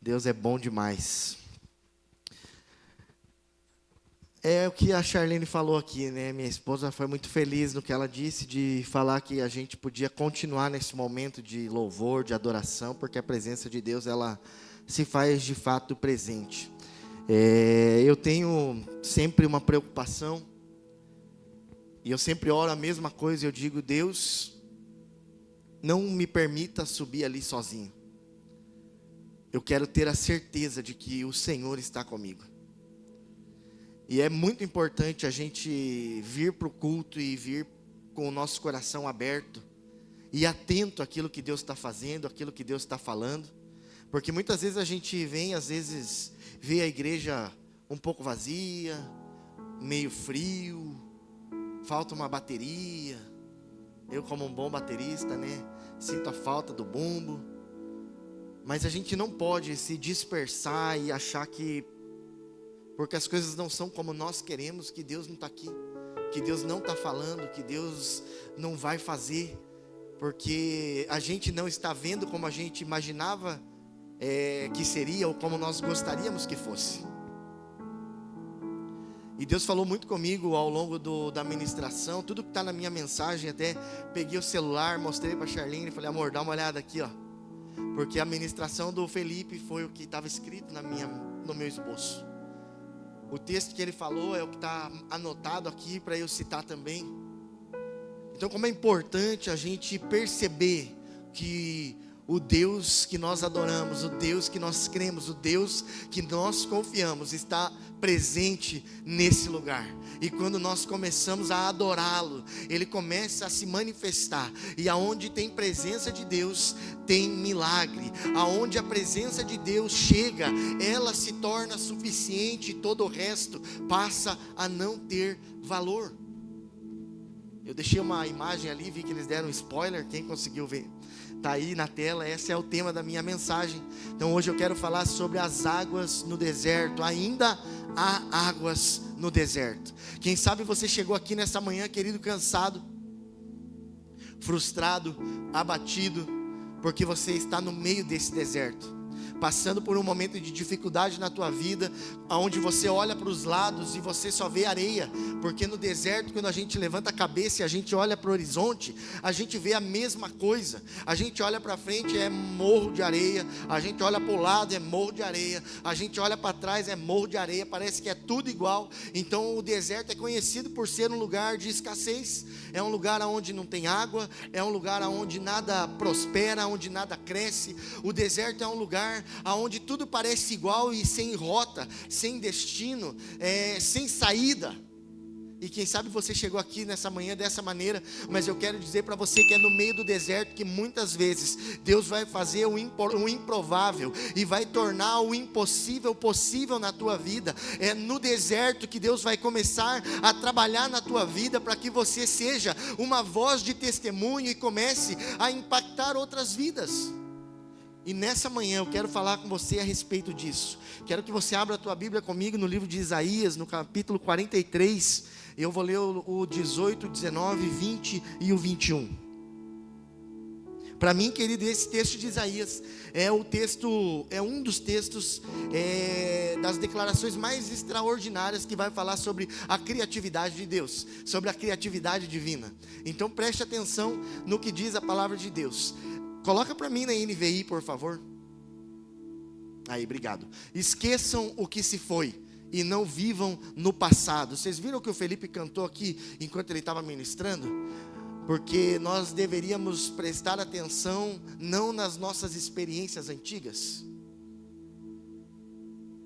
Deus é bom demais. É o que a Charlene falou aqui, né? Minha esposa foi muito feliz no que ela disse, de falar que a gente podia continuar nesse momento de louvor, de adoração, porque a presença de Deus, ela se faz de fato presente. Eu tenho sempre uma preocupação, e eu sempre oro a mesma coisa, eu digo: Deus, não me permita subir ali sozinho. Eu quero ter a certeza de que o Senhor está comigo. E é muito importante a gente vir para o culto e vir com o nosso coração aberto e atento àquilo que Deus está fazendo, àquilo que Deus está falando. Porque muitas vezes a gente vem, às vezes, vê a igreja um pouco vazia, meio frio, falta uma bateria. Eu, como um bom baterista, né, sinto a falta do bumbo. Mas a gente não pode se dispersar e achar que, porque as coisas não são como nós queremos, que Deus não está aqui, que Deus não está falando, que Deus não vai fazer, porque a gente não está vendo como a gente imaginava que seria, ou como nós gostaríamos que fosse. E Deus falou muito comigo ao longo da ministração, tudo que está na minha mensagem. Até peguei o celular, mostrei para a Charlene e falei: amor, dá uma olhada aqui, ó. Porque a ministração do Felipe foi o que estava escrito no meu esboço. O texto que ele falou é o que está anotado aqui para eu citar também. Então, como é importante a gente perceber que o Deus que nós adoramos, o Deus que nós cremos, o Deus que nós confiamos está presente nesse lugar. E quando nós começamos a adorá-lo, Ele começa a se manifestar. E aonde tem presença de Deus, tem milagre. Aonde a presença de Deus chega, ela se torna suficiente e todo o resto passa a não ter valor. Eu deixei uma imagem ali, vi que eles deram um spoiler, quem conseguiu ver? Está aí na tela, esse é o tema da minha mensagem. Então hoje eu quero falar sobre as águas no deserto. Ainda há águas no deserto. Quem sabe você chegou aqui nessa manhã, querido, cansado, frustrado, abatido, porque você está no meio desse deserto, passando por um momento de dificuldade na tua vida, onde você olha para os lados e você só vê areia, porque no deserto, quando a gente levanta a cabeça e a gente olha para o horizonte, a gente vê a mesma coisa. A gente olha para frente, é morro de areia; a gente olha para o lado, é morro de areia; a gente olha para trás, é morro de areia. Parece que é tudo igual. Então o deserto é conhecido por ser um lugar de escassez, é um lugar onde não tem água, é um lugar onde nada prospera, onde nada cresce. O deserto é um lugar onde tudo parece igual e sem rota, sem destino, sem saída. E quem sabe você chegou aqui nessa manhã dessa maneira, mas eu quero dizer para você que é no meio do deserto que muitas vezes Deus vai fazer o improvável e vai tornar o impossível possível na tua vida. É no deserto que Deus vai começar a trabalhar na tua vida, para que você seja uma voz de testemunho e comece a impactar outras vidas. E nessa manhã eu quero falar com você a respeito disso. Quero que você abra a tua Bíblia comigo no livro de Isaías, no capítulo 43. Eu vou ler o 18, 19, 20 e o 21. Para mim, querido, esse texto de Isaías é um dos textos das declarações mais extraordinárias, que vai falar sobre a criatividade de Deus, sobre a criatividade divina. Então preste atenção no que diz a palavra de Deus. Coloca para mim na NVI, por favor. Aí, obrigado. Esqueçam o que se foi e não vivam no passado. Vocês viram o que o Felipe cantou aqui enquanto ele estava ministrando? Porque nós deveríamos prestar atenção não nas nossas experiências antigas.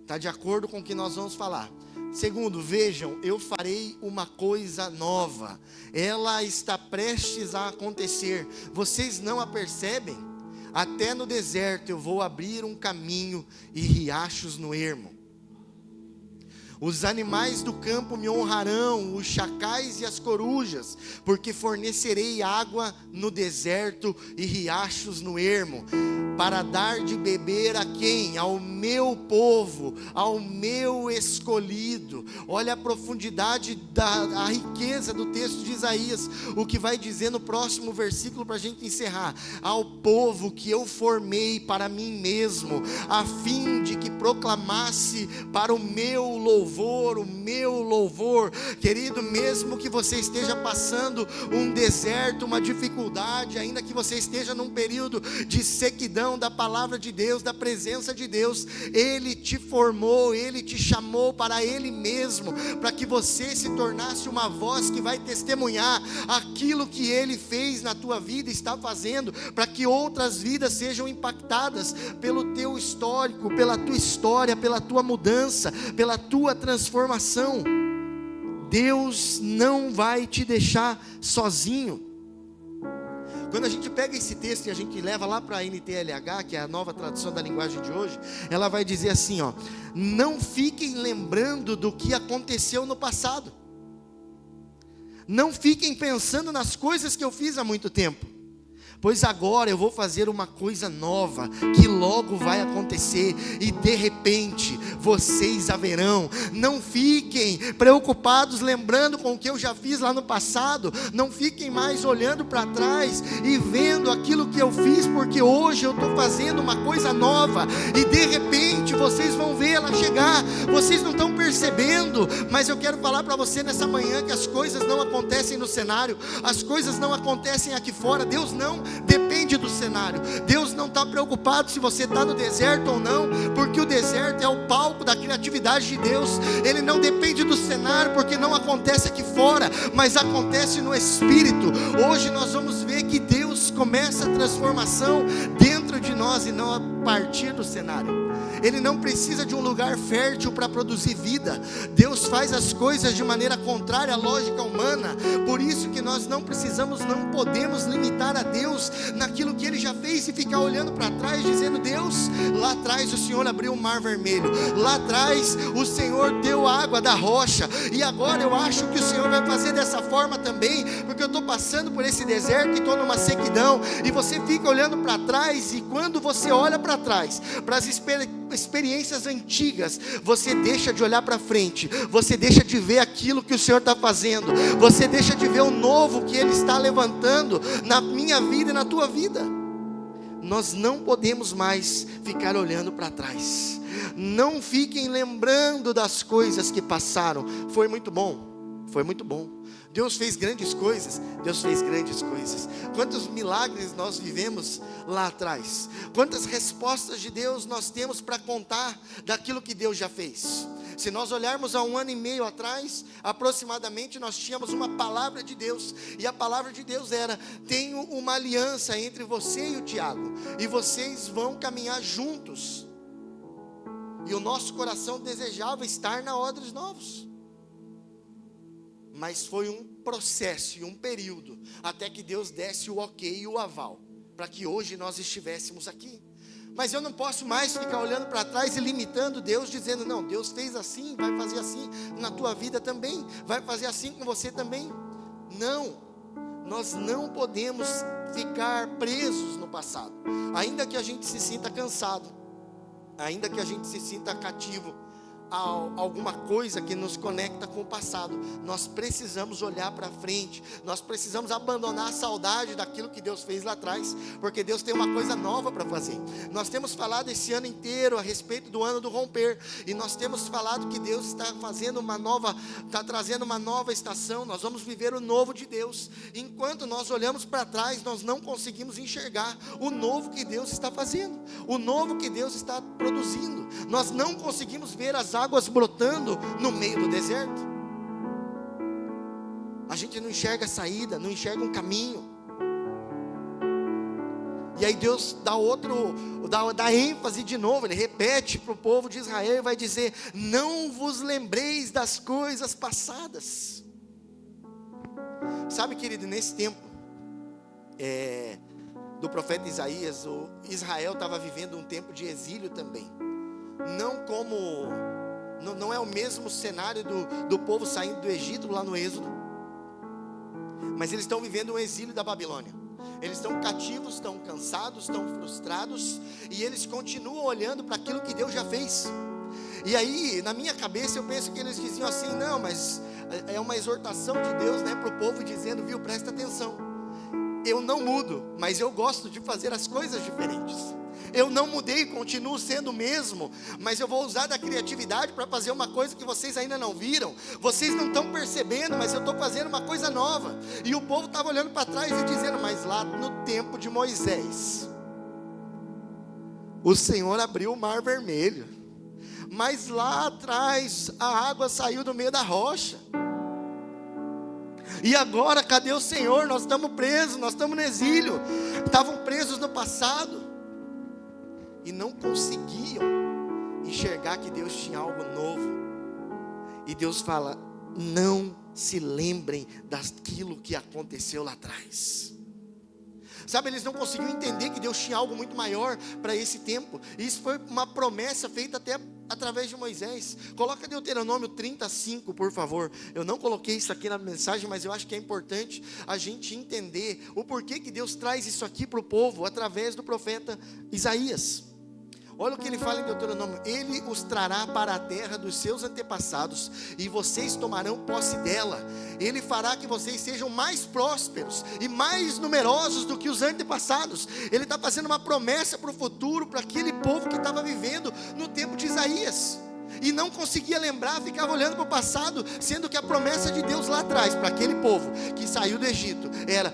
Está de acordo com o que nós vamos falar. Segundo, vejam, eu farei uma coisa nova. Ela está prestes a acontecer. Vocês não a percebem? Até no deserto eu vou abrir um caminho e riachos no ermo. Os animais do campo me honrarão, os chacais e as corujas, porque fornecerei água no deserto e riachos no ermo, para dar de beber a quem? Ao meu povo, ao meu escolhido. Olha a profundidade, a riqueza do texto de Isaías, o que vai dizer no próximo versículo para a gente encerrar: ao povo que eu formei para mim mesmo, a fim de que proclamasse para o meu louvor. Querido, mesmo que você esteja passando um deserto, uma dificuldade, ainda que você esteja num período de sequidão da palavra de Deus, da presença de Deus, Ele te formou, Ele te chamou para Ele mesmo, para que você se tornasse uma voz que vai testemunhar aquilo que Ele fez na tua vida, está fazendo, para que outras vidas sejam impactadas pelo teu histórico, pela tua história, pela tua mudança, pela tua transformação. Deus não vai te deixar sozinho. Quando a gente pega esse texto e a gente leva lá para a NTLH, que é a nova tradução da linguagem de hoje, ela vai dizer assim, ó: não fiquem lembrando do que aconteceu no passado. Não fiquem pensando nas coisas que eu fiz há muito tempo, pois agora eu vou fazer uma coisa nova, que logo vai acontecer, e de repente, vocês a verão. Não fiquem preocupados lembrando com o que eu já fiz lá no passado, não fiquem mais olhando para trás, e vendo aquilo que eu fiz, porque hoje eu estou fazendo uma coisa nova, e de repente, vocês vão ver ela chegar. Vocês não estão percebendo, mas eu quero falar para você nessa manhã, que as coisas não acontecem no cenário, as coisas não acontecem aqui fora. Deus não depende do cenário. Deus não está preocupado se você está no deserto ou não, porque o deserto é o palco da criatividade de Deus. Ele não depende do cenário, porque não acontece aqui fora, mas acontece no Espírito. Hoje nós vamos ver que Deus começa a transformação dentro de nós e não a partir do cenário. Ele não precisa de um lugar fértil para produzir vida. Deus faz as coisas de maneira contrária à lógica humana. Por isso que nós não podemos limitar a Deus naquilo que Ele já fez e ficar olhando para trás dizendo: Deus, lá atrás o Senhor abriu o mar vermelho, lá atrás o Senhor deu a água da rocha, e agora eu acho que o Senhor vai fazer dessa forma também, porque eu estou passando por esse deserto e estou numa sequidão. E você fica olhando para trás, e quando você olha para trás, para as experiências antigas, você deixa de olhar para frente, você deixa de ver aquilo que o Senhor está fazendo, você deixa de ver o novo que Ele está levantando na minha vida e na tua vida. Nós não podemos mais ficar olhando para trás. Não fiquem lembrando das coisas que passaram. Foi muito bom, foi muito bom. Deus fez grandes coisas, Deus fez grandes coisas. Quantos milagres nós vivemos lá atrás, quantas respostas de Deus nós temos para contar daquilo que Deus já fez. Se nós olharmos há 1 ano e meio atrás, aproximadamente, nós tínhamos uma palavra de Deus, e a palavra de Deus era: tenho uma aliança entre você e o Tiago, e vocês vão caminhar juntos. E o nosso coração desejava estar na Odres Novos, mas foi um processo e um período até que Deus desse o ok e o aval para que hoje nós estivéssemos aqui. Mas eu não posso mais ficar olhando para trás e limitando Deus, dizendo: não, Deus fez assim, vai fazer assim na tua vida também, vai fazer assim com você também. Não, nós não podemos ficar presos no passado, ainda que a gente se sinta cansado, ainda que a gente se sinta cativo a alguma coisa que nos conecta com o passado. Nós precisamos olhar para frente, nós precisamos abandonar a saudade daquilo que Deus fez lá atrás, porque Deus tem uma coisa nova para fazer. Nós temos falado esse ano inteiro a respeito do ano do romper, e nós temos falado que Deus está trazendo uma nova estação. Nós vamos viver o novo de Deus. Enquanto nós olhamos para trás, nós não conseguimos enxergar o novo que Deus está fazendo, o novo que Deus está produzindo. Nós não conseguimos ver as águas brotando no meio do deserto. A gente não enxerga a saída, não enxerga um caminho. E aí Deus dá ênfase de novo. Ele repete para o povo de Israel e vai dizer: não vos lembreis das coisas passadas. Sabe, querido, nesse tempo do profeta Isaías, o Israel estava vivendo um tempo de exílio também. Não é o mesmo cenário do povo saindo do Egito lá no Êxodo, mas eles estão vivendo um exílio da Babilônia. Eles estão cativos, estão cansados, estão frustrados, e eles continuam olhando para aquilo que Deus já fez. E aí, na minha cabeça, eu penso que eles diziam assim: não, mas é uma exortação de Deus, né, para o povo, dizendo: viu, presta atenção, eu não mudo, mas eu gosto de fazer as coisas diferentes. Eu não mudei, continuo sendo o mesmo, mas eu vou usar da criatividade para fazer uma coisa que vocês ainda não viram. Vocês não estão percebendo, mas eu estou fazendo uma coisa nova. E o povo estava olhando para trás e dizendo: mas lá no tempo de Moisés, o Senhor abriu o mar vermelho, mas lá atrás a água saiu do meio da rocha. E agora cadê o Senhor? Nós estamos presos, nós estamos no exílio. Estavam presos no passado e não conseguiam enxergar que Deus tinha algo novo. E Deus fala: não se lembrem daquilo que aconteceu lá atrás. Sabe, eles não conseguiam entender que Deus tinha algo muito maior para esse tempo. E isso foi uma promessa feita até através de Moisés. Coloca Deuteronômio 35, por favor. Eu não coloquei isso aqui na mensagem, mas eu acho que é importante a gente entender o porquê que Deus traz isso aqui para o povo através do profeta Isaías. Olha o que ele fala em Deuteronômio: ele os trará para a terra dos seus antepassados, e vocês tomarão posse dela. Ele fará que vocês sejam mais prósperos e mais numerosos do que os antepassados. Ele está fazendo uma promessa para o futuro, para aquele povo que estava vivendo no tempo de Isaías, e não conseguia lembrar, ficava olhando para o passado, sendo que a promessa de Deus lá atrás, para aquele povo que saiu do Egito, era: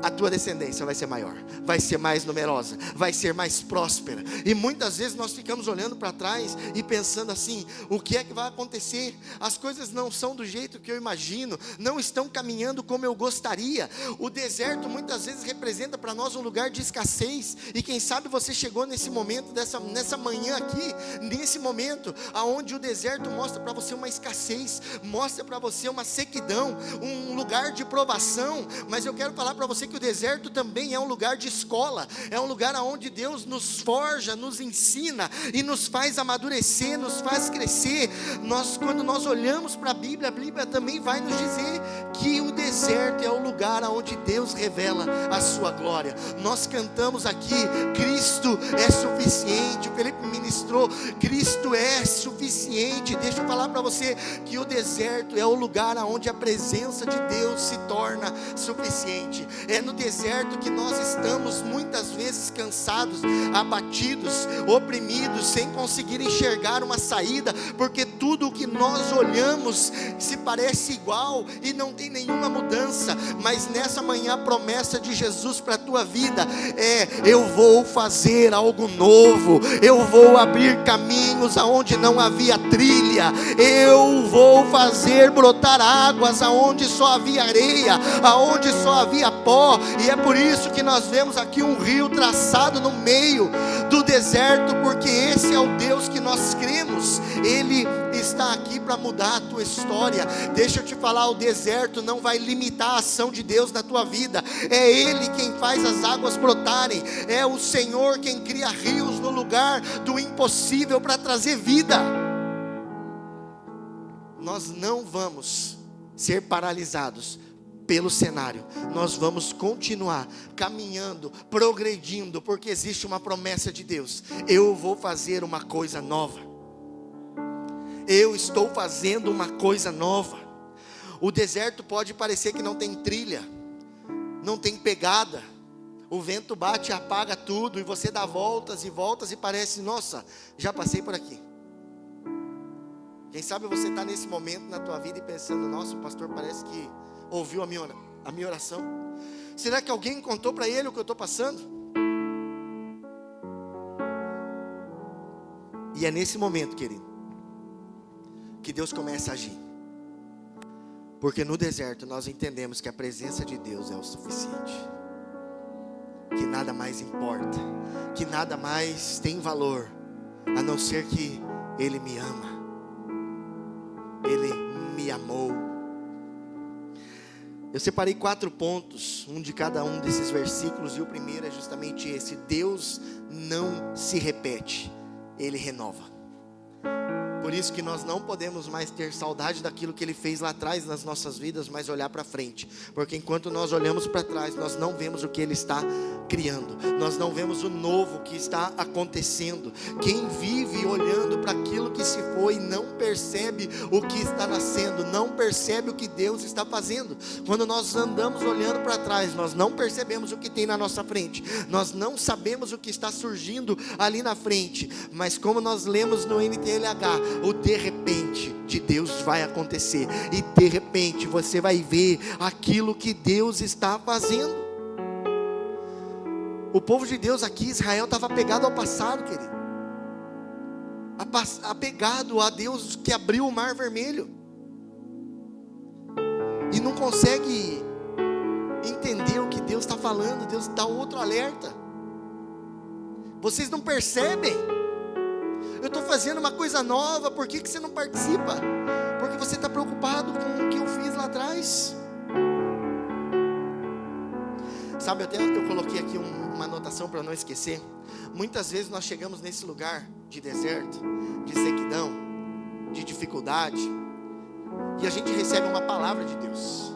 a tua descendência vai ser maior, vai ser mais numerosa, vai ser mais próspera. E muitas vezes nós ficamos olhando para trás e pensando assim: o que é que vai acontecer? As coisas não são do jeito que eu imagino, não estão caminhando como eu gostaria. O deserto muitas vezes representa para nós um lugar de escassez. E quem sabe você chegou nesse momento, nessa manhã aqui, nesse momento aonde o deserto mostra para você uma escassez, mostra para você uma sequidão, um lugar de provação. Mas eu quero falar para você que o deserto também é um lugar de escola, é um lugar onde Deus nos forja, nos ensina e nos faz amadurecer, nos faz crescer. Quando nós olhamos para a Bíblia também vai nos dizer que o deserto é o lugar onde Deus revela a sua glória. Nós cantamos aqui: Cristo é suficiente. O Felipe ministrou: Cristo é suficiente. Deixa eu falar para você que o deserto é o lugar onde a presença de Deus se torna suficiente. É no deserto que nós estamos muitas vezes cansados, abatidos, oprimidos, sem conseguir enxergar uma saída, porque tudo o que nós olhamos se parece igual e não tem nenhuma mudança. Mas nessa manhã a promessa de Jesus para a tua vida é: eu vou fazer algo novo, eu vou abrir caminhos aonde não havia trilha, eu vou fazer brotar águas aonde só havia areia, aonde só havia pó. E é por isso que nós vemos aqui um rio traçado no meio do deserto, porque esse é o Deus que nós cremos. Ele está aqui para mudar a tua história. Deixa eu te falar: o deserto não vai limitar a ação de Deus na tua vida. É Ele quem faz as águas brotarem, é o Senhor quem cria rios no lugar do impossível para trazer vida. Nós não vamos ser paralisados pelo cenário, nós vamos continuar caminhando, progredindo, porque existe uma promessa de Deus: eu vou fazer uma coisa nova, eu estou fazendo uma coisa nova. O deserto pode parecer que não tem trilha, não tem pegada, o vento bate e apaga tudo, e você dá voltas e voltas e parece: nossa, já passei por aqui. Quem sabe você está nesse momento na tua vida e pensando: nossa, o pastor parece que ouviu a minha oração. Será que alguém contou para ele o que eu estou passando? E é nesse momento, querido, que Deus começa a agir. Porque no deserto nós entendemos que a presença de Deus é o suficiente, que nada mais importa, que nada mais tem valor, a não ser que Ele me ama, Ele me amou. Eu separei 4 pontos, um de cada um desses versículos, e o primeiro é justamente esse: Deus não se repete, Ele renova. Por isso que nós não podemos mais ter saudade daquilo que Ele fez lá atrás nas nossas vidas, mas olhar para frente. Porque enquanto nós olhamos para trás, nós não vemos o que Ele está criando. Nós não vemos o novo que está acontecendo. Quem vive olhando para aquilo que se foi, não percebe o que está nascendo, não percebe o que Deus está fazendo. Quando nós andamos olhando para trás, nós não percebemos o que tem na nossa frente. Nós não sabemos o que está surgindo ali na frente. Mas como nós lemos no NTLH, o de repente de Deus vai acontecer, e de repente você vai ver aquilo que Deus está fazendo. O povo de Deus aqui, Israel, estava apegado ao passado, querido, apegado a Deus que abriu o mar vermelho, e não consegue entender o que Deus está falando. Deus dá outro alerta. Vocês não percebem? Eu estou fazendo uma coisa nova, por que você não participa? Porque você está preocupado com o que eu fiz lá atrás. Sabe, eu coloquei aqui uma anotação para não esquecer. Muitas vezes nós chegamos nesse lugar de deserto, de sequidão, de dificuldade, e a gente recebe uma palavra de Deus.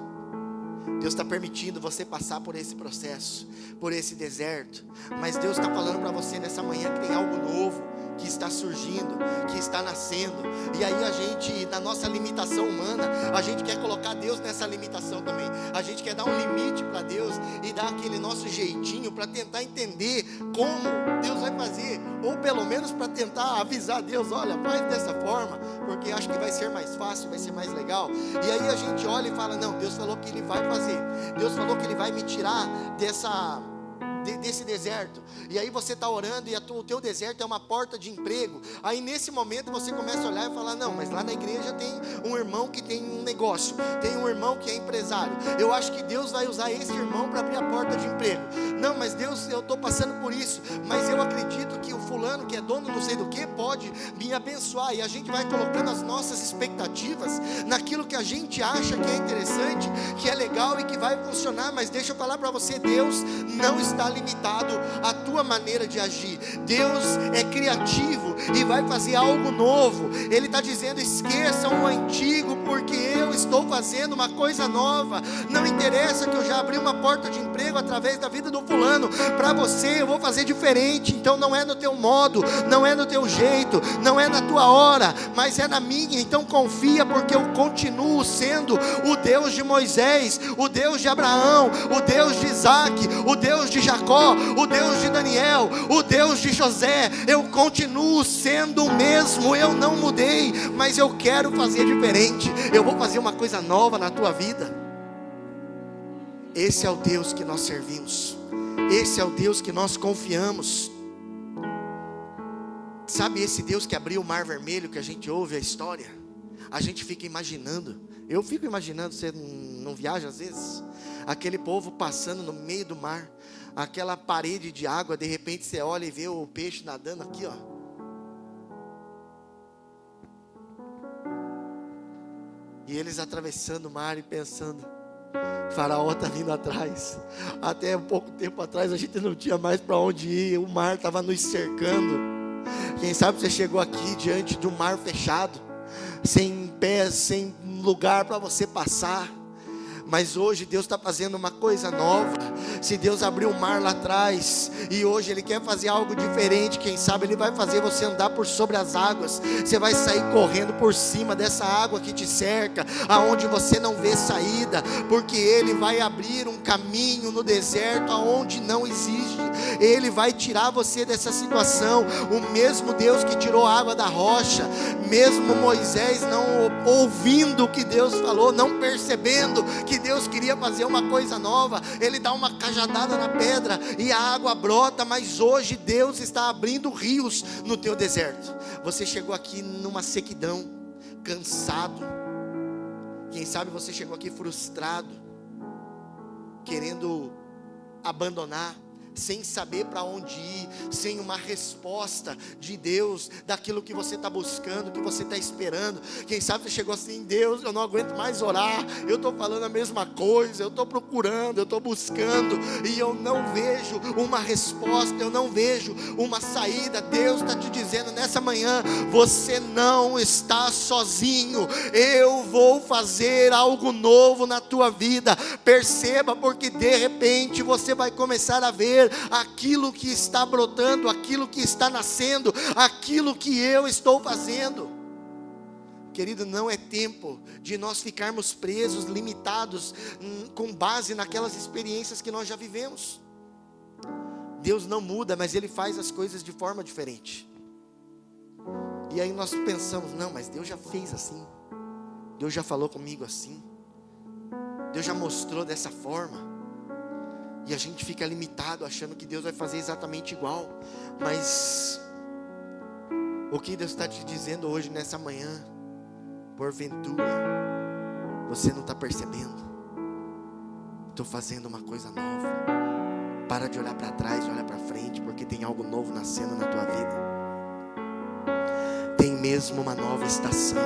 Deus está permitindo você passar por esse processo, por esse deserto, mas Deus está falando para você nessa manhã que tem algo novo que está surgindo, que está nascendo. E aí a gente, na nossa limitação humana, a gente quer colocar Deus nessa limitação também. A gente quer dar um limite para Deus e dar aquele nosso jeitinho para tentar entender como Deus vai fazer, ou pelo menos para tentar avisar Deus: olha, faz dessa forma, porque acho que vai ser mais fácil, vai ser mais legal. E aí a gente olha e fala: não, Deus falou que Ele vai fazer, Deus falou que Ele vai me tirar desse deserto. E aí você está orando, e o teu deserto é uma porta de emprego. Aí nesse momento você começa a olhar e falar: não, mas lá na igreja tem um irmão que tem um negócio, tem um irmão que é empresário, eu acho que Deus vai usar esse irmão para abrir a porta de emprego. Não, mas Deus, eu estou passando por isso, mas eu acredito que o fulano que é dono não sei do que pode me abençoar. E a gente vai colocando as nossas expectativas naquilo que a gente acha que é interessante, que é legal e que vai funcionar. Mas deixa eu falar para você, Deus não está limitado à tua maneira de agir. Deus é criativo e vai fazer algo novo. Ele está dizendo: esqueçam o antigo, porque eu estou fazendo uma coisa nova. Não interessa que eu já abri uma porta de emprego através da vida do fulano, para você eu vou fazer diferente. Então não é no teu modo, não é no teu jeito, não é na tua hora, mas é na minha. Então confia, porque eu continuo sendo o Deus de Moisés, o Deus de Abraão, o Deus de Isaac, o Deus de Jacó, o Deus de Daniel, o Deus de José. Eu continuo sendo o mesmo, eu não mudei, mas eu quero fazer diferente. Eu vou fazer uma coisa nova na tua vida. Esse é o Deus que nós servimos, esse é o Deus que nós confiamos. Sabe, esse Deus que abriu o mar vermelho, que a gente ouve a história, a gente fica imaginando. Eu fico imaginando, você não viaja às vezes? Aquele povo passando no meio do mar, aquela parede de água, de repente você olha e vê o peixe nadando aqui, ó. E eles atravessando o mar e pensando: Faraó está vindo atrás. Até um pouco tempo atrás a gente não tinha mais para onde ir, o mar estava nos cercando. Quem sabe você chegou aqui diante de um mar fechado, sem pés, sem lugar para você passar. Mas hoje Deus está fazendo uma coisa nova. Se Deus abriu o mar lá atrás, e hoje Ele quer fazer algo diferente, quem sabe Ele vai fazer você andar por sobre as águas. Você vai sair correndo por cima dessa água que te cerca, aonde você não vê saída, porque Ele vai abrir um caminho no deserto aonde não existe. Ele vai tirar você dessa situação. O mesmo Deus que tirou a água da rocha, mesmo Moisés não ouvindo o que Deus falou, não percebendo que Deus queria fazer uma coisa nova, Ele dá uma cajadada na pedra e a água brota. Mas hoje Deus está abrindo rios no teu deserto. Você chegou aqui numa sequidão, cansado. Quem sabe você chegou aqui frustrado, querendo abandonar, sem saber para onde ir, sem uma resposta de Deus, daquilo que você está buscando, que você está esperando. Quem sabe você chegou assim: Deus, eu não aguento mais orar, eu estou falando a mesma coisa, eu estou procurando, eu estou buscando, e eu não vejo uma resposta, eu não vejo uma saída. Deus está te dizendo: dizendo nessa manhã: você não está sozinho, eu vou fazer algo novo na tua vida. Perceba, porque de repente você vai começar a ver aquilo que está brotando, aquilo que está nascendo, aquilo que eu estou fazendo. Querido, não é tempo de nós ficarmos presos, limitados, com base naquelas experiências que nós já vivemos. Deus não muda, mas Ele faz as coisas de forma diferente. E aí nós pensamos: não, mas Deus já fez assim, Deus já falou comigo assim, Deus já mostrou dessa forma. E a gente fica limitado, achando que Deus vai fazer exatamente igual. Mas o que Deus está te dizendo hoje, nessa manhã: porventura você não está percebendo? Estou fazendo uma coisa nova. Para de olhar para trás e olha para frente, porque tem algo novo nascendo na tua vida. Tem mesmo uma nova estação,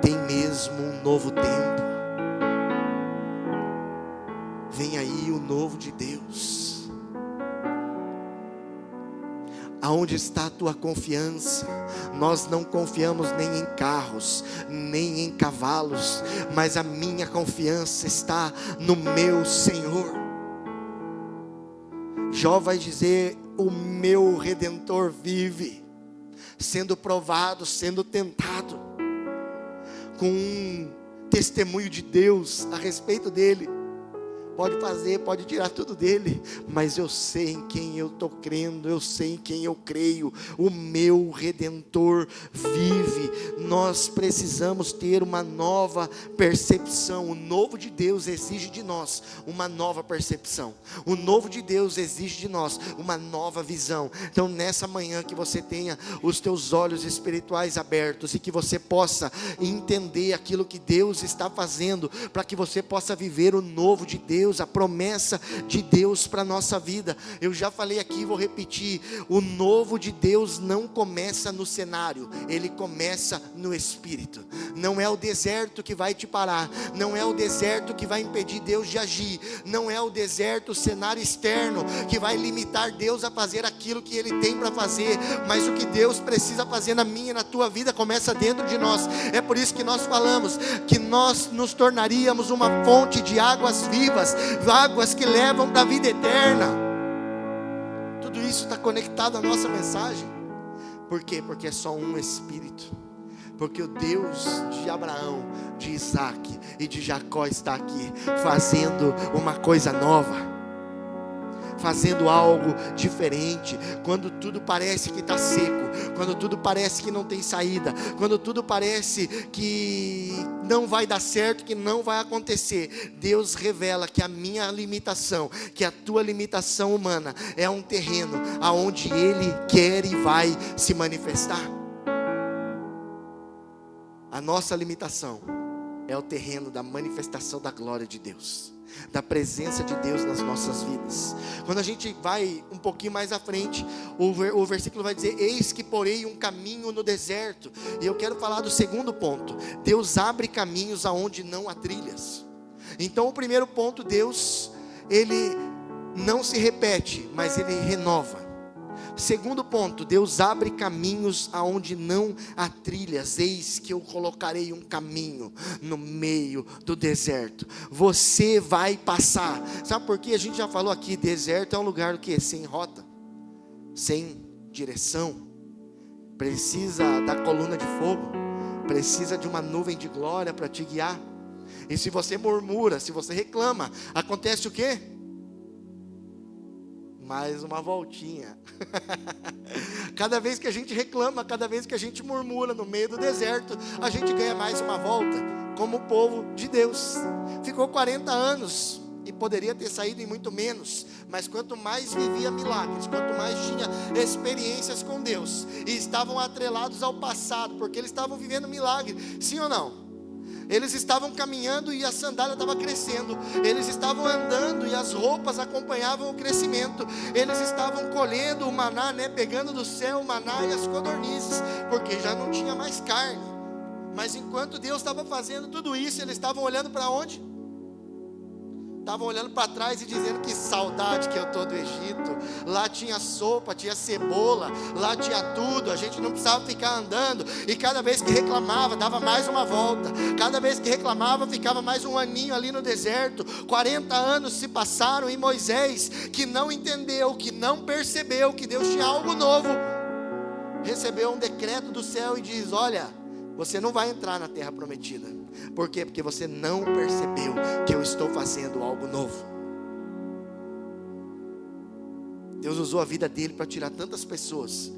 tem mesmo um novo tempo. Vem aí o novo de Deus. Aonde está a tua confiança? Nós não confiamos nem em carros, nem em cavalos, mas a minha confiança está no meu Senhor. Jó vai dizer: o meu Redentor vive, sendo provado, sendo tentado, com um testemunho de Deus a respeito dele. Pode fazer, pode tirar tudo dele, mas eu sei em quem eu estou crendo, eu sei em quem eu creio. O meu Redentor vive. Nós precisamos ter uma nova percepção. O novo de Deus exige de nós uma nova percepção. O novo de Deus exige de nós uma nova visão. Então nessa manhã, que você tenha os teus olhos espirituais abertos, e que você possa entender aquilo que Deus está fazendo, para que você possa viver o novo de Deus, a promessa de Deus para a nossa vida. Eu já falei aqui, vou repetir: o novo de Deus não começa no cenário, ele começa no Espírito. Não é o deserto que vai te parar, não é o deserto que vai impedir Deus de agir, não é o deserto, o cenário externo, que vai limitar Deus a fazer aquilo que Ele tem para fazer. Mas o que Deus precisa fazer na minha e na tua vida começa dentro de nós. É por isso que nós falamos que nós nos tornaríamos uma fonte de águas vivas, águas que levam para a vida eterna. Tudo isso está conectado à nossa mensagem. Por quê? Porque é só um Espírito. Porque o Deus de Abraão, de Isaac e de Jacó está aqui, fazendo uma coisa nova, fazendo algo diferente. Quando tudo parece que está seco, quando tudo parece que não tem saída, quando tudo parece que não vai dar certo, que não vai acontecer, Deus revela que a minha limitação, que a tua limitação humana é um terreno aonde Ele quer e vai se manifestar. A nossa limitação é o terreno da manifestação da glória de Deus, da presença de Deus nas nossas vidas. Quando a gente vai um pouquinho mais à frente, o versículo vai dizer: eis que porei um caminho no deserto. E eu quero falar do segundo ponto: Deus abre caminhos aonde não há trilhas. Então o primeiro ponto: Deus, Ele não se repete, mas Ele renova. Segundo ponto: Deus abre caminhos aonde não há trilhas. Eis que eu colocarei um caminho no meio do deserto. Você vai passar. Sabe por quê? A gente já falou aqui, deserto é um lugar o quê? Sem rota, sem direção. Precisa da coluna de fogo, precisa de uma nuvem de glória para te guiar. E se você murmura, se você reclama, acontece o quê? Mais uma voltinha. Cada vez que a gente reclama, cada vez que a gente murmura no meio do deserto, a gente ganha mais uma volta, como o povo de Deus. Ficou 40 anos e poderia ter saído em muito menos, mas quanto mais vivia milagres, quanto mais tinha experiências com Deus, e estavam atrelados ao passado, porque eles estavam vivendo milagre, sim ou não? Eles estavam caminhando e a sandália estava crescendo. Eles estavam andando e as roupas acompanhavam o crescimento. Eles estavam colhendo o maná, pegando do céu o maná e as codornizes, porque já não tinha mais carne. Mas enquanto Deus estava fazendo tudo isso, eles estavam olhando para onde? estavam olhando para trás e dizendo: que saudade que eu estou do Egito. Lá tinha sopa, tinha cebola, lá tinha tudo, a gente não precisava ficar andando. E cada vez que reclamava, dava mais uma volta. Cada vez que reclamava, ficava mais um aninho ali no deserto. 40 anos se passaram, e Moisés, que não entendeu, que não percebeu que Deus tinha algo novo, recebeu um decreto do céu e diz: olha, você não vai entrar na terra prometida. Por quê? Porque você não percebeu que eu estou fazendo algo novo. Deus usou a vida dele para tirar tantas pessoas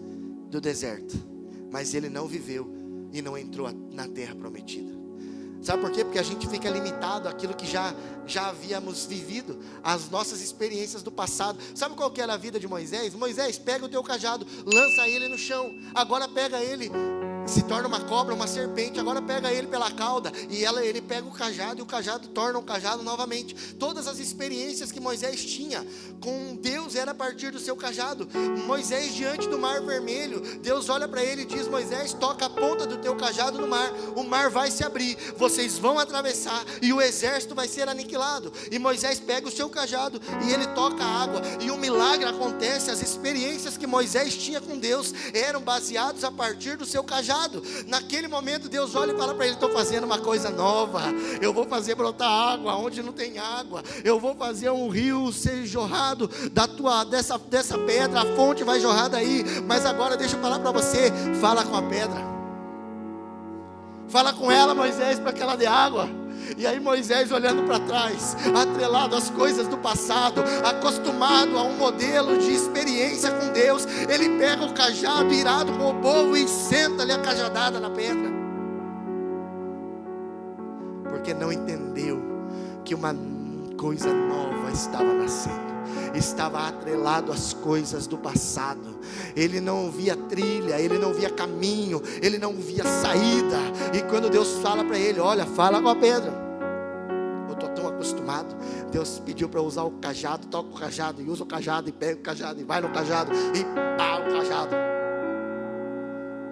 do deserto, mas ele não viveu e não entrou na terra prometida. Sabe por quê? Porque a gente fica limitado àquilo que já havíamos vivido, às nossas experiências do passado. Sabe qual que era a vida de Moisés? Moisés, pega o teu cajado, lança ele no chão. Agora pega ele, se torna uma cobra, uma serpente. Agora pega ele pela cauda, e ele pega o cajado, e o cajado torna um cajado novamente. Todas as experiências que Moisés tinha com Deus era a partir do seu cajado. Moisés diante do mar vermelho, Deus olha para ele e diz: Moisés, toca a ponta do teu cajado no mar, o mar vai se abrir, vocês vão atravessar e o exército vai ser aniquilado. E Moisés pega o seu cajado e ele toca a água, e um milagre acontece. As experiências que Moisés tinha com Deus eram baseadas a partir do seu cajado. Naquele momento Deus olha e fala para ele: estou fazendo uma coisa nova, eu vou fazer brotar água onde não tem água, eu vou fazer um rio ser jorrado dessa pedra, a fonte vai jorrar daí. Mas agora deixa eu falar para você, fala com a pedra, fala com ela, Moisés, para que ela dê água. E aí Moisés, olhando para trás, atrelado às coisas do passado, acostumado a um modelo de experiência com Deus, ele pega o cajado, irado com o povo, e senta-lhe a cajadada na pedra, porque não entendeu que uma coisa nova estava nascendo. Estava atrelado às coisas do passado. Ele não via trilha, ele não via caminho, ele não via saída. E quando Deus fala para ele: olha, fala com a pedra. Eu estou tão acostumado. Deus pediu para eu usar o cajado, toca o cajado, e usa o cajado, e pega o cajado, e vai no cajado, e pá, o cajado.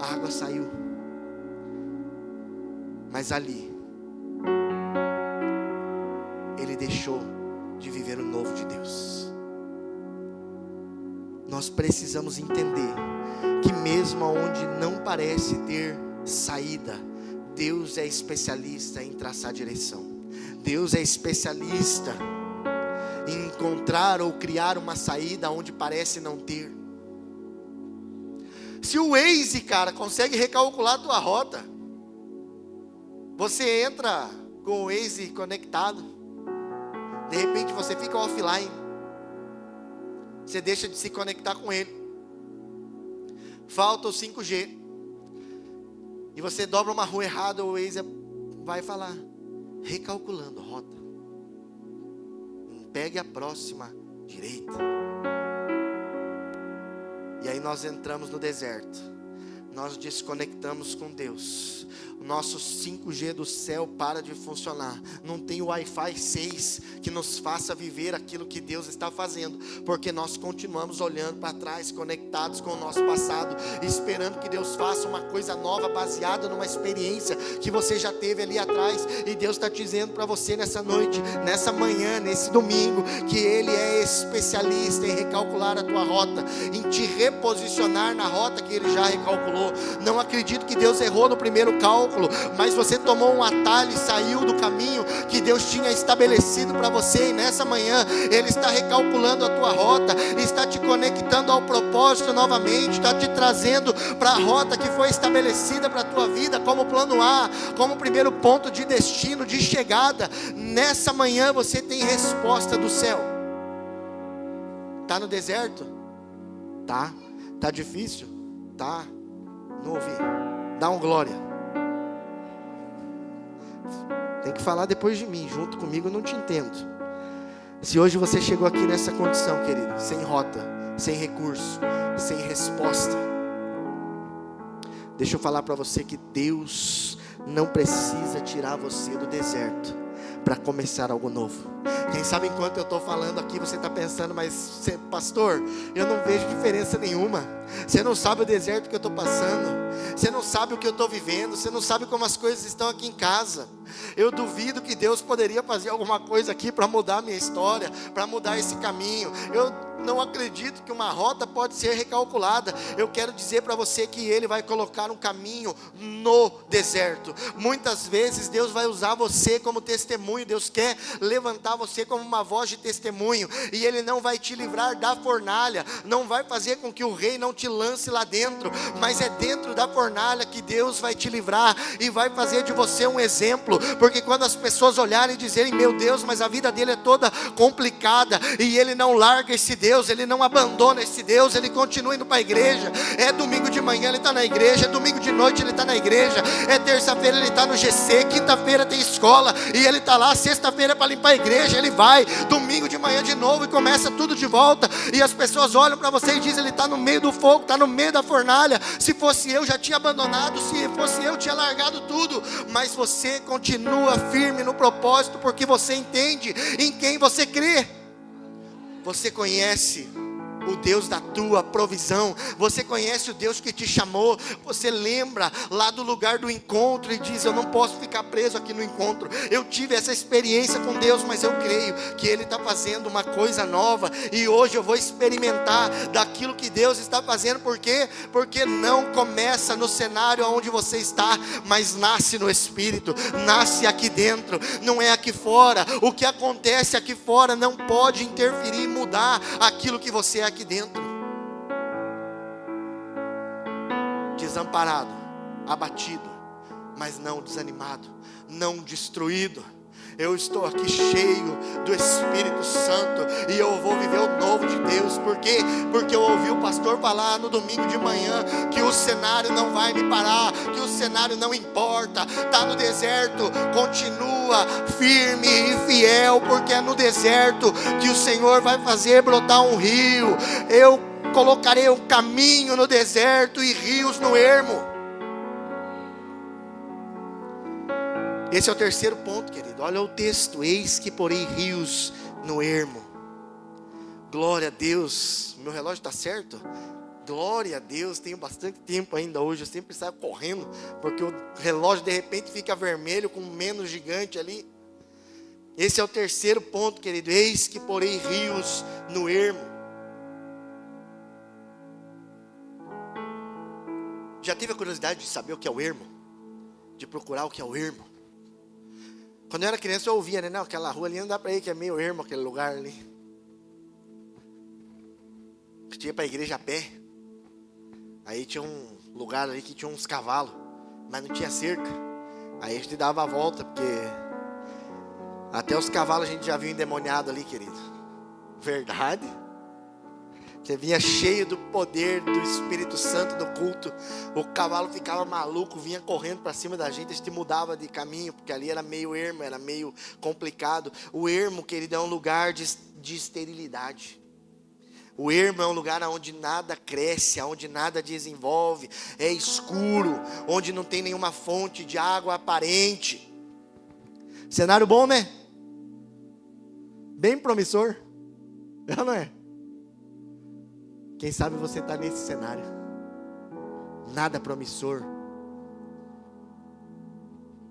A água saiu. Mas ali ele deixou de viver o novo de Deus. Nós precisamos entender que mesmo onde não parece ter saída, Deus é especialista em traçar direção. Deus é especialista em encontrar ou criar uma saída onde parece não ter. Se o Waze, cara, consegue recalcular a tua rota, você entra com o Waze conectado, de repente você fica offline, você deixa de se conectar com ele, falta o 5G, e você dobra uma rua errada, o Waze vai falar: recalculando a rota, pegue a próxima direita. E aí nós entramos no deserto, nós desconectamos com Deus, o nosso 5G do céu para de funcionar, não tem o Wi-Fi 6 que nos faça viver aquilo que Deus está fazendo, porque nós continuamos olhando para trás, conectados com o nosso passado, esperando que Deus faça uma coisa nova, baseada numa experiência que você já teve ali atrás. E Deus está dizendo para você nessa noite, nessa manhã, nesse domingo, que Ele é especialista em recalcular a tua rota, em te reposicionar na rota que Ele já recalculou. Não acredito que Deus errou no primeiro cálculo, mas você tomou um atalho e saiu do caminho que Deus tinha estabelecido para você. E nessa manhã Ele está recalculando a tua rota, está te conectando ao propósito novamente, está te trazendo para a rota que foi estabelecida para a tua vida, como plano A, como primeiro ponto de destino, de chegada. Nessa manhã você tem resposta do céu. Está no deserto? Tá. Está difícil? Tá. Não ouvi. Dá um glória. Tem que falar depois de mim, junto comigo eu não te entendo. Se hoje você chegou aqui nessa condição, querido, sem rota, sem recurso, sem resposta, deixa eu falar para você que Deus não precisa tirar você do deserto para começar algo novo. Quem sabe enquanto eu estou falando aqui, você está pensando, mas pastor, eu não vejo diferença nenhuma. Você não sabe o deserto que eu estou passando. Você não sabe o que eu estou vivendo. Você não sabe como as coisas estão aqui em casa. Eu duvido que Deus poderia fazer alguma coisa aqui para mudar a minha história, para mudar esse caminho. Eu não acredito que uma rota pode ser recalculada. Eu quero dizer para você que Ele vai colocar um caminho no deserto. Muitas vezes Deus vai usar você como testemunho. Deus quer levantar você como uma voz de testemunho. E Ele não vai te livrar da fornalha. Não vai fazer com que o rei não te lance lá dentro. Mas é dentro da fornalha que Deus vai te livrar. E vai fazer de você um exemplo. Porque quando as pessoas olharem e dizerem, meu Deus, mas a vida dele é toda complicada. E ele não larga esse Deus, ele não abandona esse Deus, ele continua indo para a igreja. É domingo de manhã ele está na igreja, é domingo de noite ele está na igreja, é terça-feira ele está no GC, quinta-feira tem escola e ele está lá, sexta-feira é para limpar a igreja, ele vai, domingo de manhã de novo e começa tudo de volta. E as pessoas olham para você e dizem, ele está no meio do fogo, está no meio da fornalha. Se fosse eu já tinha abandonado, se fosse eu tinha largado tudo. Mas você continua firme no propósito, porque você entende em quem você crê. Você conhece o Deus da tua provisão. Você conhece o Deus que te chamou. Você lembra lá do lugar do encontro e diz, eu não posso ficar preso aqui no encontro. Eu tive essa experiência com Deus, mas eu creio que Ele está fazendo uma coisa nova. E hoje eu vou experimentar daquilo que Deus está fazendo. Por quê? Porque não começa no cenário onde você está, mas nasce no Espírito. Nasce aqui dentro, não é aqui fora. O que acontece aqui fora não pode interferir e mudar aquilo que você é aqui dentro. Desamparado, abatido, mas não desanimado, não destruído. Eu estou aqui cheio do Espírito Santo e eu vou viver o novo de Deus. Por quê? Porque eu ouvi o pastor falar no domingo de manhã que o cenário não vai me parar, que o cenário não importa. Está no deserto, continua firme e fiel, porque é no deserto que o Senhor vai fazer brotar um rio. Eu colocarei um caminho no deserto e rios no ermo. Esse é o terceiro ponto, querido. Olha o texto. Eis que porei rios no ermo. Glória a Deus. Meu relógio está certo? Glória a Deus. Tenho bastante tempo ainda hoje. Eu sempre saio correndo, porque o relógio de repente fica vermelho com um menos gigante ali. Esse é o terceiro ponto, querido. Eis que porei rios no ermo. Já teve a curiosidade de saber o que é o ermo? De procurar o que é o ermo? Quando eu era criança eu ouvia, né? Não, aquela rua ali não dá para ir, que é meio ermo aquele lugar ali. Eu tinha para a igreja a pé. Aí tinha um lugar ali que tinha uns cavalos, mas não tinha cerca. Aí a gente dava a volta, porque até os cavalos a gente já viu endemoniado ali, querido. Verdade? Você vinha cheio do poder do Espírito Santo do culto. O cavalo ficava maluco, vinha correndo para cima da gente. A gente mudava de caminho, porque ali era meio ermo, era meio complicado. O ermo, querido, é um lugar de esterilidade. O ermo é um lugar onde nada cresce, onde nada desenvolve. É escuro, onde não tem nenhuma fonte de água aparente. Cenário bom, né? Bem promissor. Não é? Quem sabe você está nesse cenário. Nada promissor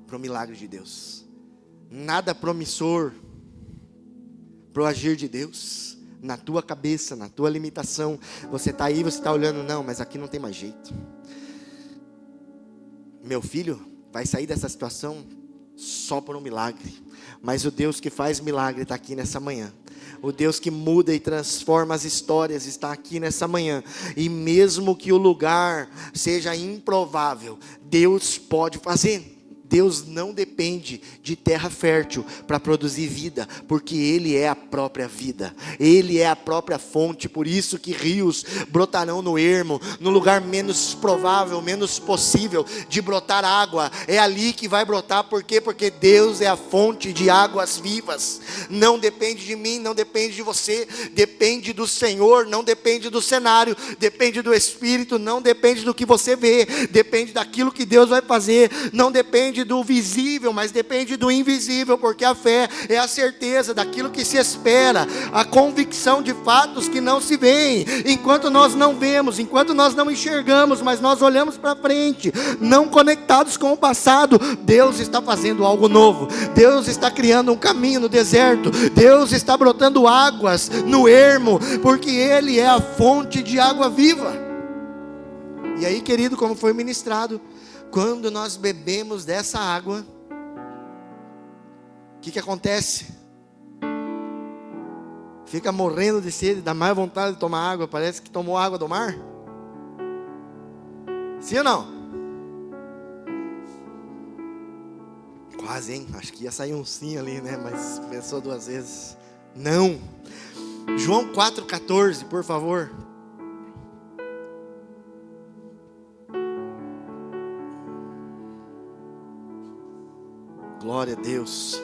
para o milagre de Deus. Nada promissor para o agir de Deus. Na tua cabeça, na tua limitação. Você está aí, você está olhando, não, mas aqui não tem mais jeito. Meu filho vai sair dessa situação só por um milagre. Mas o Deus que faz milagre está aqui nessa manhã. O Deus que muda e transforma as histórias está aqui nessa manhã. E mesmo que o lugar seja improvável, Deus pode fazer. Deus não depende de terra fértil para produzir vida, porque Ele é a própria vida, Ele é a própria fonte. Por isso que rios brotarão no ermo, no lugar menos provável, menos possível de brotar água. É ali que vai brotar. Por quê? Porque Deus é a fonte de águas vivas. Não depende de mim, não depende de você, depende do Senhor, não depende do cenário, depende do Espírito, não depende do que você vê, depende daquilo que Deus vai fazer, não depende depende do visível, mas depende do invisível, porque a fé é a certeza daquilo que se espera, a convicção de fatos que não se veem. Enquanto nós não vemos, enquanto nós não enxergamos, mas nós olhamos para frente, não conectados com o passado, Deus está fazendo algo novo. Deus está criando um caminho no deserto. Deus está brotando águas no ermo, porque Ele é a fonte de água viva. E aí, querido, como foi ministrado, quando nós bebemos dessa água, o que acontece? Fica morrendo de sede, dá mais vontade de tomar água, parece que tomou água do mar. Sim ou não? Quase, hein? Acho que ia sair um sim ali, né? Mas pensou duas vezes. Não. João 4,14, por favor. Glória a Deus.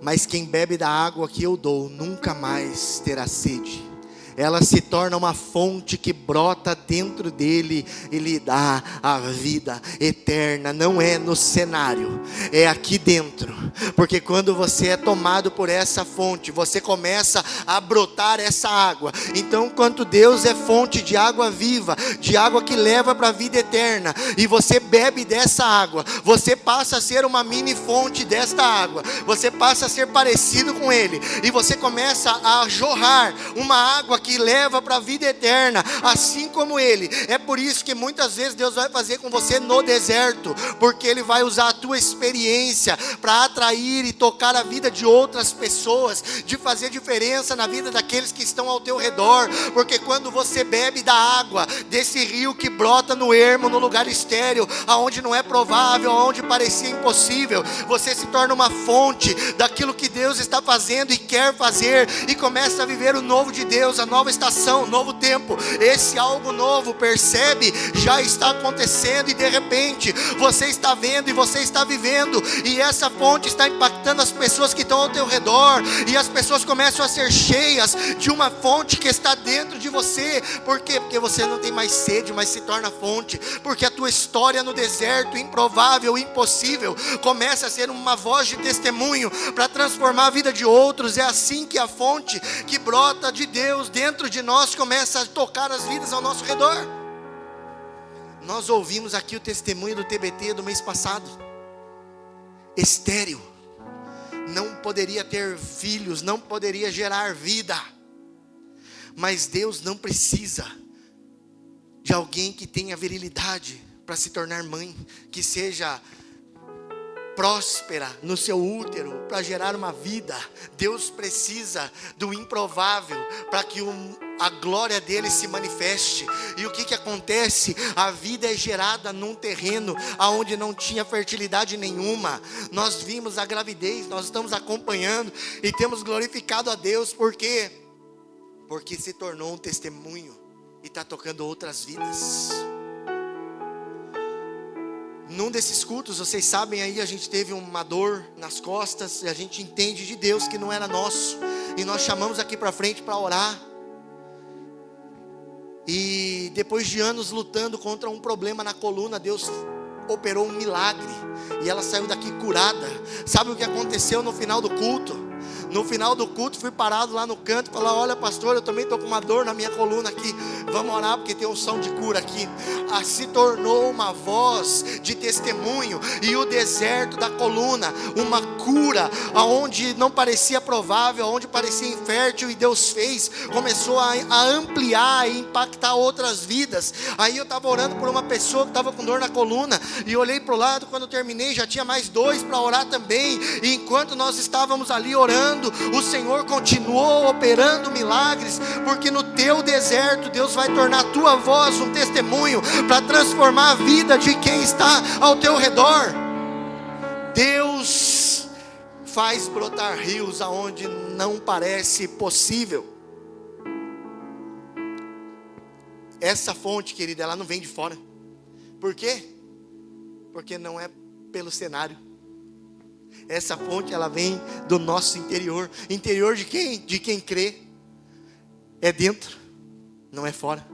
Mas quem bebe da água que eu dou, nunca mais terá sede. Ela se torna uma fonte que brota dentro dele e lhe dá a vida eterna. Não é no cenário, é aqui dentro. Porque quando você é tomado por essa fonte, você começa a brotar essa água. Então, enquanto Deus é fonte de água viva, de água que leva para a vida eterna, e você bebe dessa água, você passa a ser uma mini fonte desta água. Você passa a ser parecido com Ele, e você começa a jorrar uma água que leva para a vida eterna, assim como Ele. É por isso que muitas vezes Deus vai fazer com você no deserto, porque Ele vai usar a tua experiência para atrair e tocar a vida de outras pessoas, de fazer diferença na vida daqueles que estão ao teu redor. Porque quando você bebe da água desse rio que brota no ermo, no lugar estéril, aonde não é provável, aonde parecia impossível, você se torna uma fonte daquilo que Deus está fazendo e quer fazer, e começa a viver o novo de Deus, a nova estação, novo tempo. Esse algo novo, percebe, já está acontecendo, e de repente você está vendo e você está vivendo, e essa fonte está impactando as pessoas que estão ao teu redor, e as pessoas começam a ser cheias de uma fonte que está dentro de você. Por quê? Porque você não tem mais sede, mas se torna fonte, porque a tua história no deserto, improvável, impossível, começa a ser uma voz de testemunho para transformar a vida de outros. É assim que a fonte que brota de Deus dentro de nós começa a tocar as vidas ao nosso redor. Nós ouvimos aqui o testemunho do TBT do mês passado. Estéril, não poderia ter filhos, não poderia gerar vida, mas Deus não precisa de alguém que tenha virilidade para se tornar mãe, que seja próspera no seu útero para gerar uma vida. Deus precisa do improvável para que a glória dele se manifeste. E o que acontece? A vida é gerada num terreno onde não tinha fertilidade nenhuma. Nós vimos a gravidez, nós estamos acompanhando e temos glorificado a Deus. Por quê? Porque se tornou um testemunho e está tocando outras vidas. Num desses cultos, vocês sabem aí, a gente teve uma dor nas costas, e a gente entende de Deus que não era nosso, e nós chamamos aqui para frente para orar. E depois de anos lutando contra um problema na coluna, Deus operou um milagre, e ela saiu daqui curada. Sabe o que aconteceu no final do culto? No final do culto, fui parado lá no canto e falar: olha, pastor, eu também estou com uma dor na minha coluna aqui, vamos orar porque tem unção de cura aqui. Se tornou uma voz de testemunho, e o deserto da coluna, uma cura, aonde não parecia provável, aonde parecia infértil, e Deus fez, começou a ampliar e impactar outras vidas. Aí eu estava orando por uma pessoa que estava com dor na coluna, e olhei para o lado, quando eu terminei já tinha mais 2 para orar também. E enquanto nós estávamos ali orando, o Senhor continuou operando milagres, porque no teu deserto Deus vai tornar a tua voz um testemunho para transformar a vida de quem está ao teu redor. Deus faz brotar rios aonde não parece possível. Essa fonte, querida, ela não vem de fora. Por quê? Porque não é pelo cenário. Essa fonte, ela vem do nosso interior. Interior de quem? De quem crê. É dentro, não é fora.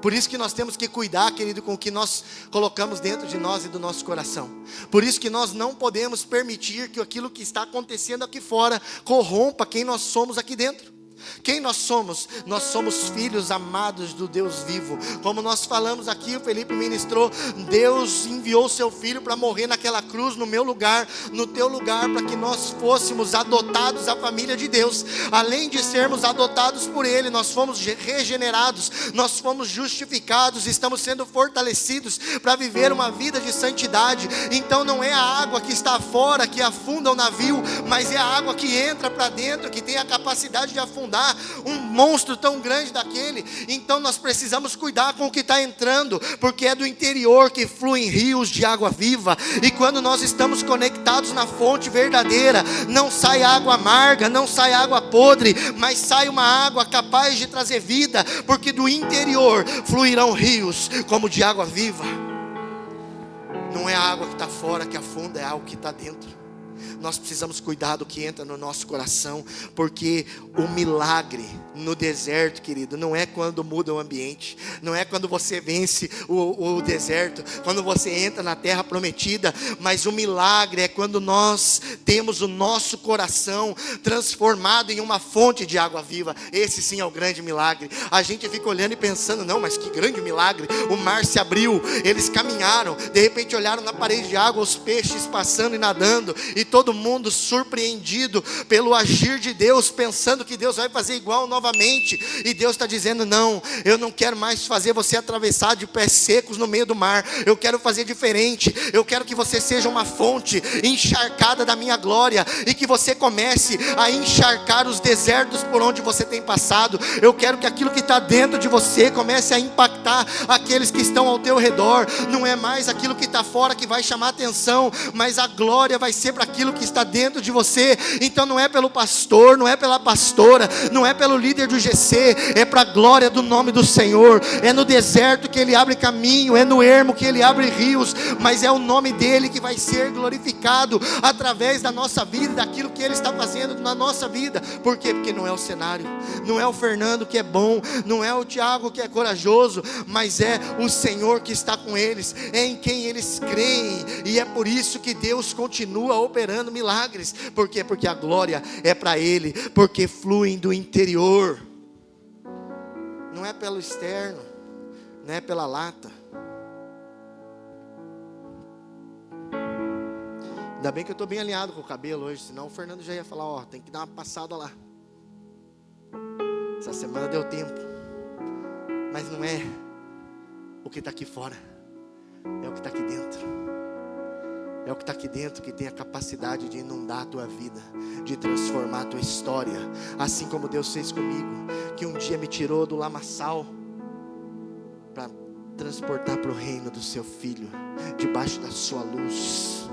Por isso que nós temos que cuidar, querido, com o que nós colocamos dentro de nós e do nosso coração. Por isso que nós não podemos permitir que aquilo que está acontecendo aqui fora corrompa quem nós somos aqui dentro. Quem nós somos? Nós somos filhos amados do Deus vivo. Como nós falamos aqui, o Felipe ministrou, Deus enviou seu filho para morrer naquela cruz, no meu lugar, no teu lugar, para que nós fôssemos adotados à família de Deus. Além de sermos adotados por Ele, nós fomos regenerados, nós fomos justificados, estamos sendo fortalecidos para viver uma vida de santidade. Então não é a água que está fora que afunda o navio, mas é a água que entra para dentro, que tem a capacidade de afundar um monstro tão grande daquele. Então nós precisamos cuidar com o que está entrando, porque é do interior que fluem rios de água viva. E quando nós estamos conectados na fonte verdadeira, não sai água amarga, não sai água podre, mas sai uma água capaz de trazer vida, porque do interior fluirão rios como de água viva. Não é a água que está fora que afunda, é algo que está dentro. Nós precisamos cuidar do que entra no nosso coração, porque o milagre no deserto, querido, não é quando muda o ambiente, não é quando você vence o deserto, quando você entra na terra prometida, mas o milagre é quando nós temos o nosso coração transformado em uma fonte de água viva. Esse sim é o grande milagre. A gente fica olhando e pensando, não, mas que grande milagre, o mar se abriu, eles caminharam, de repente olharam na parede de água, os peixes passando e nadando, e todo mundo surpreendido pelo agir de Deus, pensando que Deus vai fazer igual novamente, e Deus está dizendo, não, eu não quero mais fazer você atravessar de pés secos no meio do mar, eu quero fazer diferente, eu quero que você seja uma fonte encharcada da minha glória, e que você comece a encharcar os desertos por onde você tem passado. Eu quero que aquilo que está dentro de você comece a impactar aqueles que estão ao teu redor. Não é mais aquilo que está fora que vai chamar atenção, mas a glória vai ser para aquilo que está dentro de você. Então não é pelo pastor, não é pela pastora, não é pelo líder do GC, é para a glória do nome do Senhor. É no deserto que Ele abre caminho, é no ermo que Ele abre rios, mas é o nome dEle que vai ser glorificado através da nossa vida, daquilo que Ele está fazendo na nossa vida. Por quê? Porque não é o cenário, não é o Fernando que é bom, não é o Tiago que é corajoso, mas é o Senhor que está com eles, é em quem eles creem, e é por isso que Deus continua operando milagres. Por quê? Porque a glória é para Ele, porque fluem do interior, não é pelo externo, não é pela lata. Ainda bem que eu estou bem alinhado com o cabelo hoje, senão o Fernando já ia falar, ó, tem que dar uma passada lá. Essa semana deu tempo, mas não é o que está aqui fora, é o que está aqui dentro. É o que está aqui dentro que tem a capacidade de inundar a tua vida, de transformar a tua história. Assim como Deus fez comigo, que um dia me tirou do lamaçal para transportar para o reino do seu Filho, debaixo da sua luz.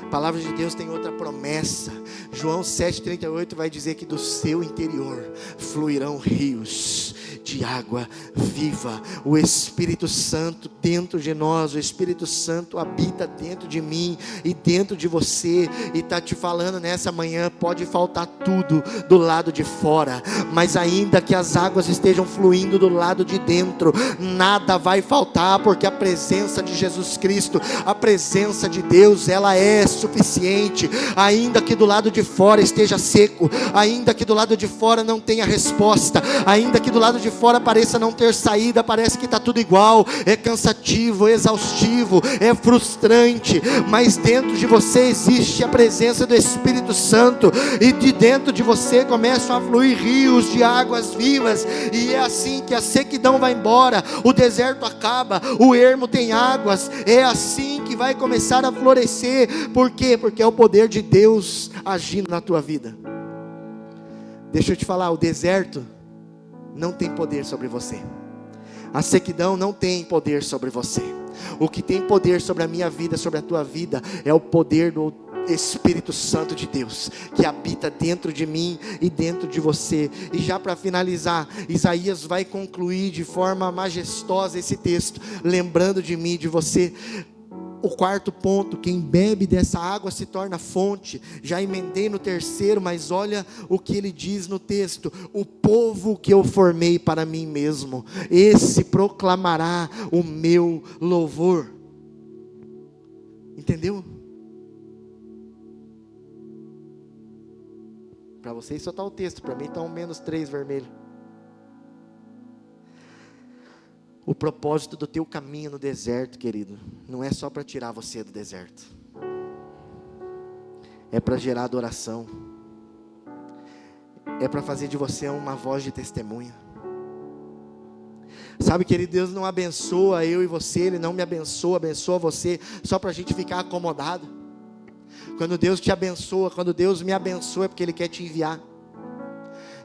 A palavra de Deus tem outra promessa. João 7,38 vai dizer que do seu interior fluirão rios de água viva. O Espírito Santo dentro de nós, o Espírito Santo habita dentro de mim e dentro de você, e está te falando nessa manhã, pode faltar tudo do lado de fora, mas ainda que as águas estejam fluindo do lado de dentro, nada vai faltar, porque a presença de Jesus Cristo, a presença de Deus, ela é suficiente. Ainda que do lado de fora esteja seco, ainda que do lado de fora não tenha resposta, ainda que do lado de fora pareça não ter saída, parece que está tudo igual, é cansativo, é exaustivo, é frustrante, mas dentro de você existe a presença do Espírito Santo, e de dentro de você começam a fluir rios de águas vivas, e é assim que a sequidão vai embora, o deserto acaba, o ermo tem águas, é assim que vai começar a florescer. Por quê? Porque é o poder de Deus agindo na tua vida. Deixa eu te falar, o deserto não tem poder sobre você, a sequidão não tem poder sobre você. O que tem poder sobre a minha vida, sobre a tua vida, é o poder do Espírito Santo de Deus, que habita dentro de mim e dentro de você. E já para finalizar, Isaías vai concluir de forma majestosa esse texto, lembrando de mim, de você. o quarto ponto: quem bebe dessa água se torna fonte. Já emendei no terceiro, mas olha o que ele diz no texto: o povo que eu formei para mim mesmo, esse proclamará o meu louvor. Entendeu? Para vocês só está o texto, para mim está um -3 vermelho. O propósito do teu caminho no deserto, querido, não é só para tirar você do deserto, é para gerar adoração, é para fazer de você uma voz de testemunha. Sabe, querido, Deus não abençoa eu e você, Ele não me abençoa, abençoa você só para a gente ficar acomodado. Quando Deus te abençoa, quando Deus me abençoa, é porque Ele quer te enviar.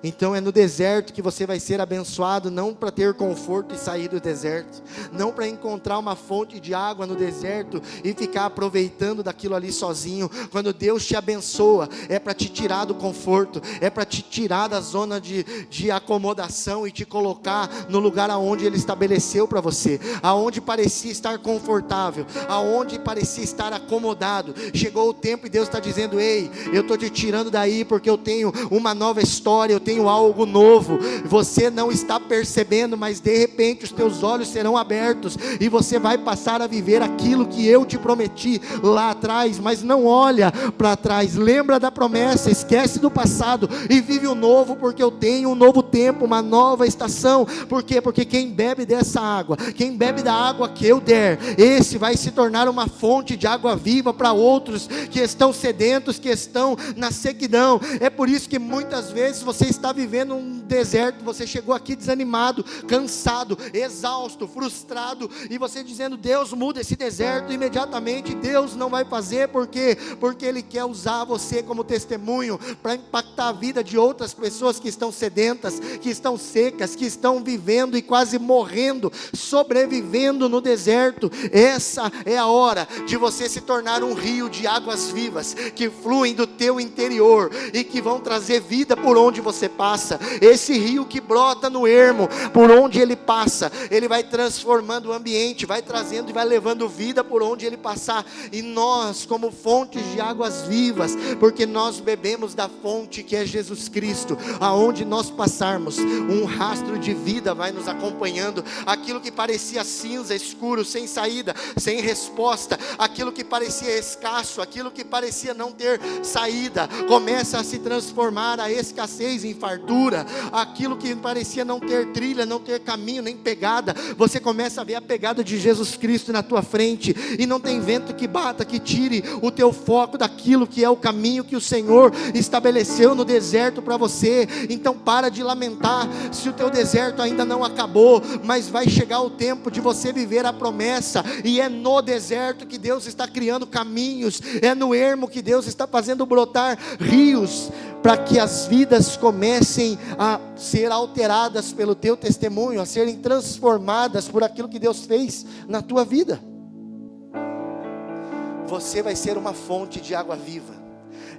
Então é no deserto que você vai ser abençoado, não para ter conforto e sair do deserto, não para encontrar uma fonte de água no deserto e ficar aproveitando daquilo ali sozinho. Quando Deus te abençoa, é para te tirar do conforto, é para te tirar da zona de acomodação e te colocar no lugar aonde Ele estabeleceu para você, aonde parecia estar confortável, aonde parecia estar acomodado. Chegou o tempo e Deus está dizendo: ei, eu estou te tirando daí porque eu tenho uma nova história, eu tenho algo novo. Você não está percebendo, mas de repente os teus olhos serão abertos e você vai passar a viver aquilo que eu te prometi lá atrás. Mas não olha para trás, lembra da promessa, esquece do passado e vive o novo, porque eu tenho um novo tempo, uma nova estação. Por quê? Porque quem bebe dessa água, quem bebe da água que eu der, esse vai se tornar uma fonte de água viva para outros que estão sedentos, que estão na sequidão. É por isso que muitas vezes você está vivendo um deserto, você chegou aqui desanimado, cansado, exausto, frustrado, e você dizendo: Deus, muda esse deserto. Imediatamente Deus não vai fazer. Por quê? Porque Ele quer usar você como testemunho para impactar a vida de outras pessoas que estão sedentas, que estão secas, que estão vivendo e quase morrendo, sobrevivendo no deserto. Essa é a hora de você se tornar um rio de águas vivas, que fluem do teu interior e que vão trazer vida por onde você passa. Esse rio que brota no ermo, por onde ele passa, ele vai transformando o ambiente, vai trazendo e vai levando vida por onde ele passar. E nós, como fontes de águas vivas, porque nós bebemos da fonte que é Jesus Cristo, aonde nós passarmos, um rastro de vida vai nos acompanhando. Aquilo que parecia cinza, escuro, sem saída, sem resposta, aquilo que parecia escasso, aquilo que parecia não ter saída, começa a se transformar a escassez em fartura. Aquilo que parecia não ter trilha, não ter caminho, nem pegada, você começa a ver a pegada de Jesus Cristo na tua frente, e não tem vento que bata, que tire o teu foco daquilo que é o caminho que o Senhor estabeleceu no deserto para você. Então para de lamentar se o teu deserto ainda não acabou, mas vai chegar o tempo de você viver a promessa, e é no deserto que Deus está criando caminhos, é no ermo que Deus está fazendo brotar rios, para que as vidas comecem a ser alteradas pelo teu testemunho, a serem transformadas por aquilo que Deus fez na tua vida. Você vai ser uma fonte de água viva.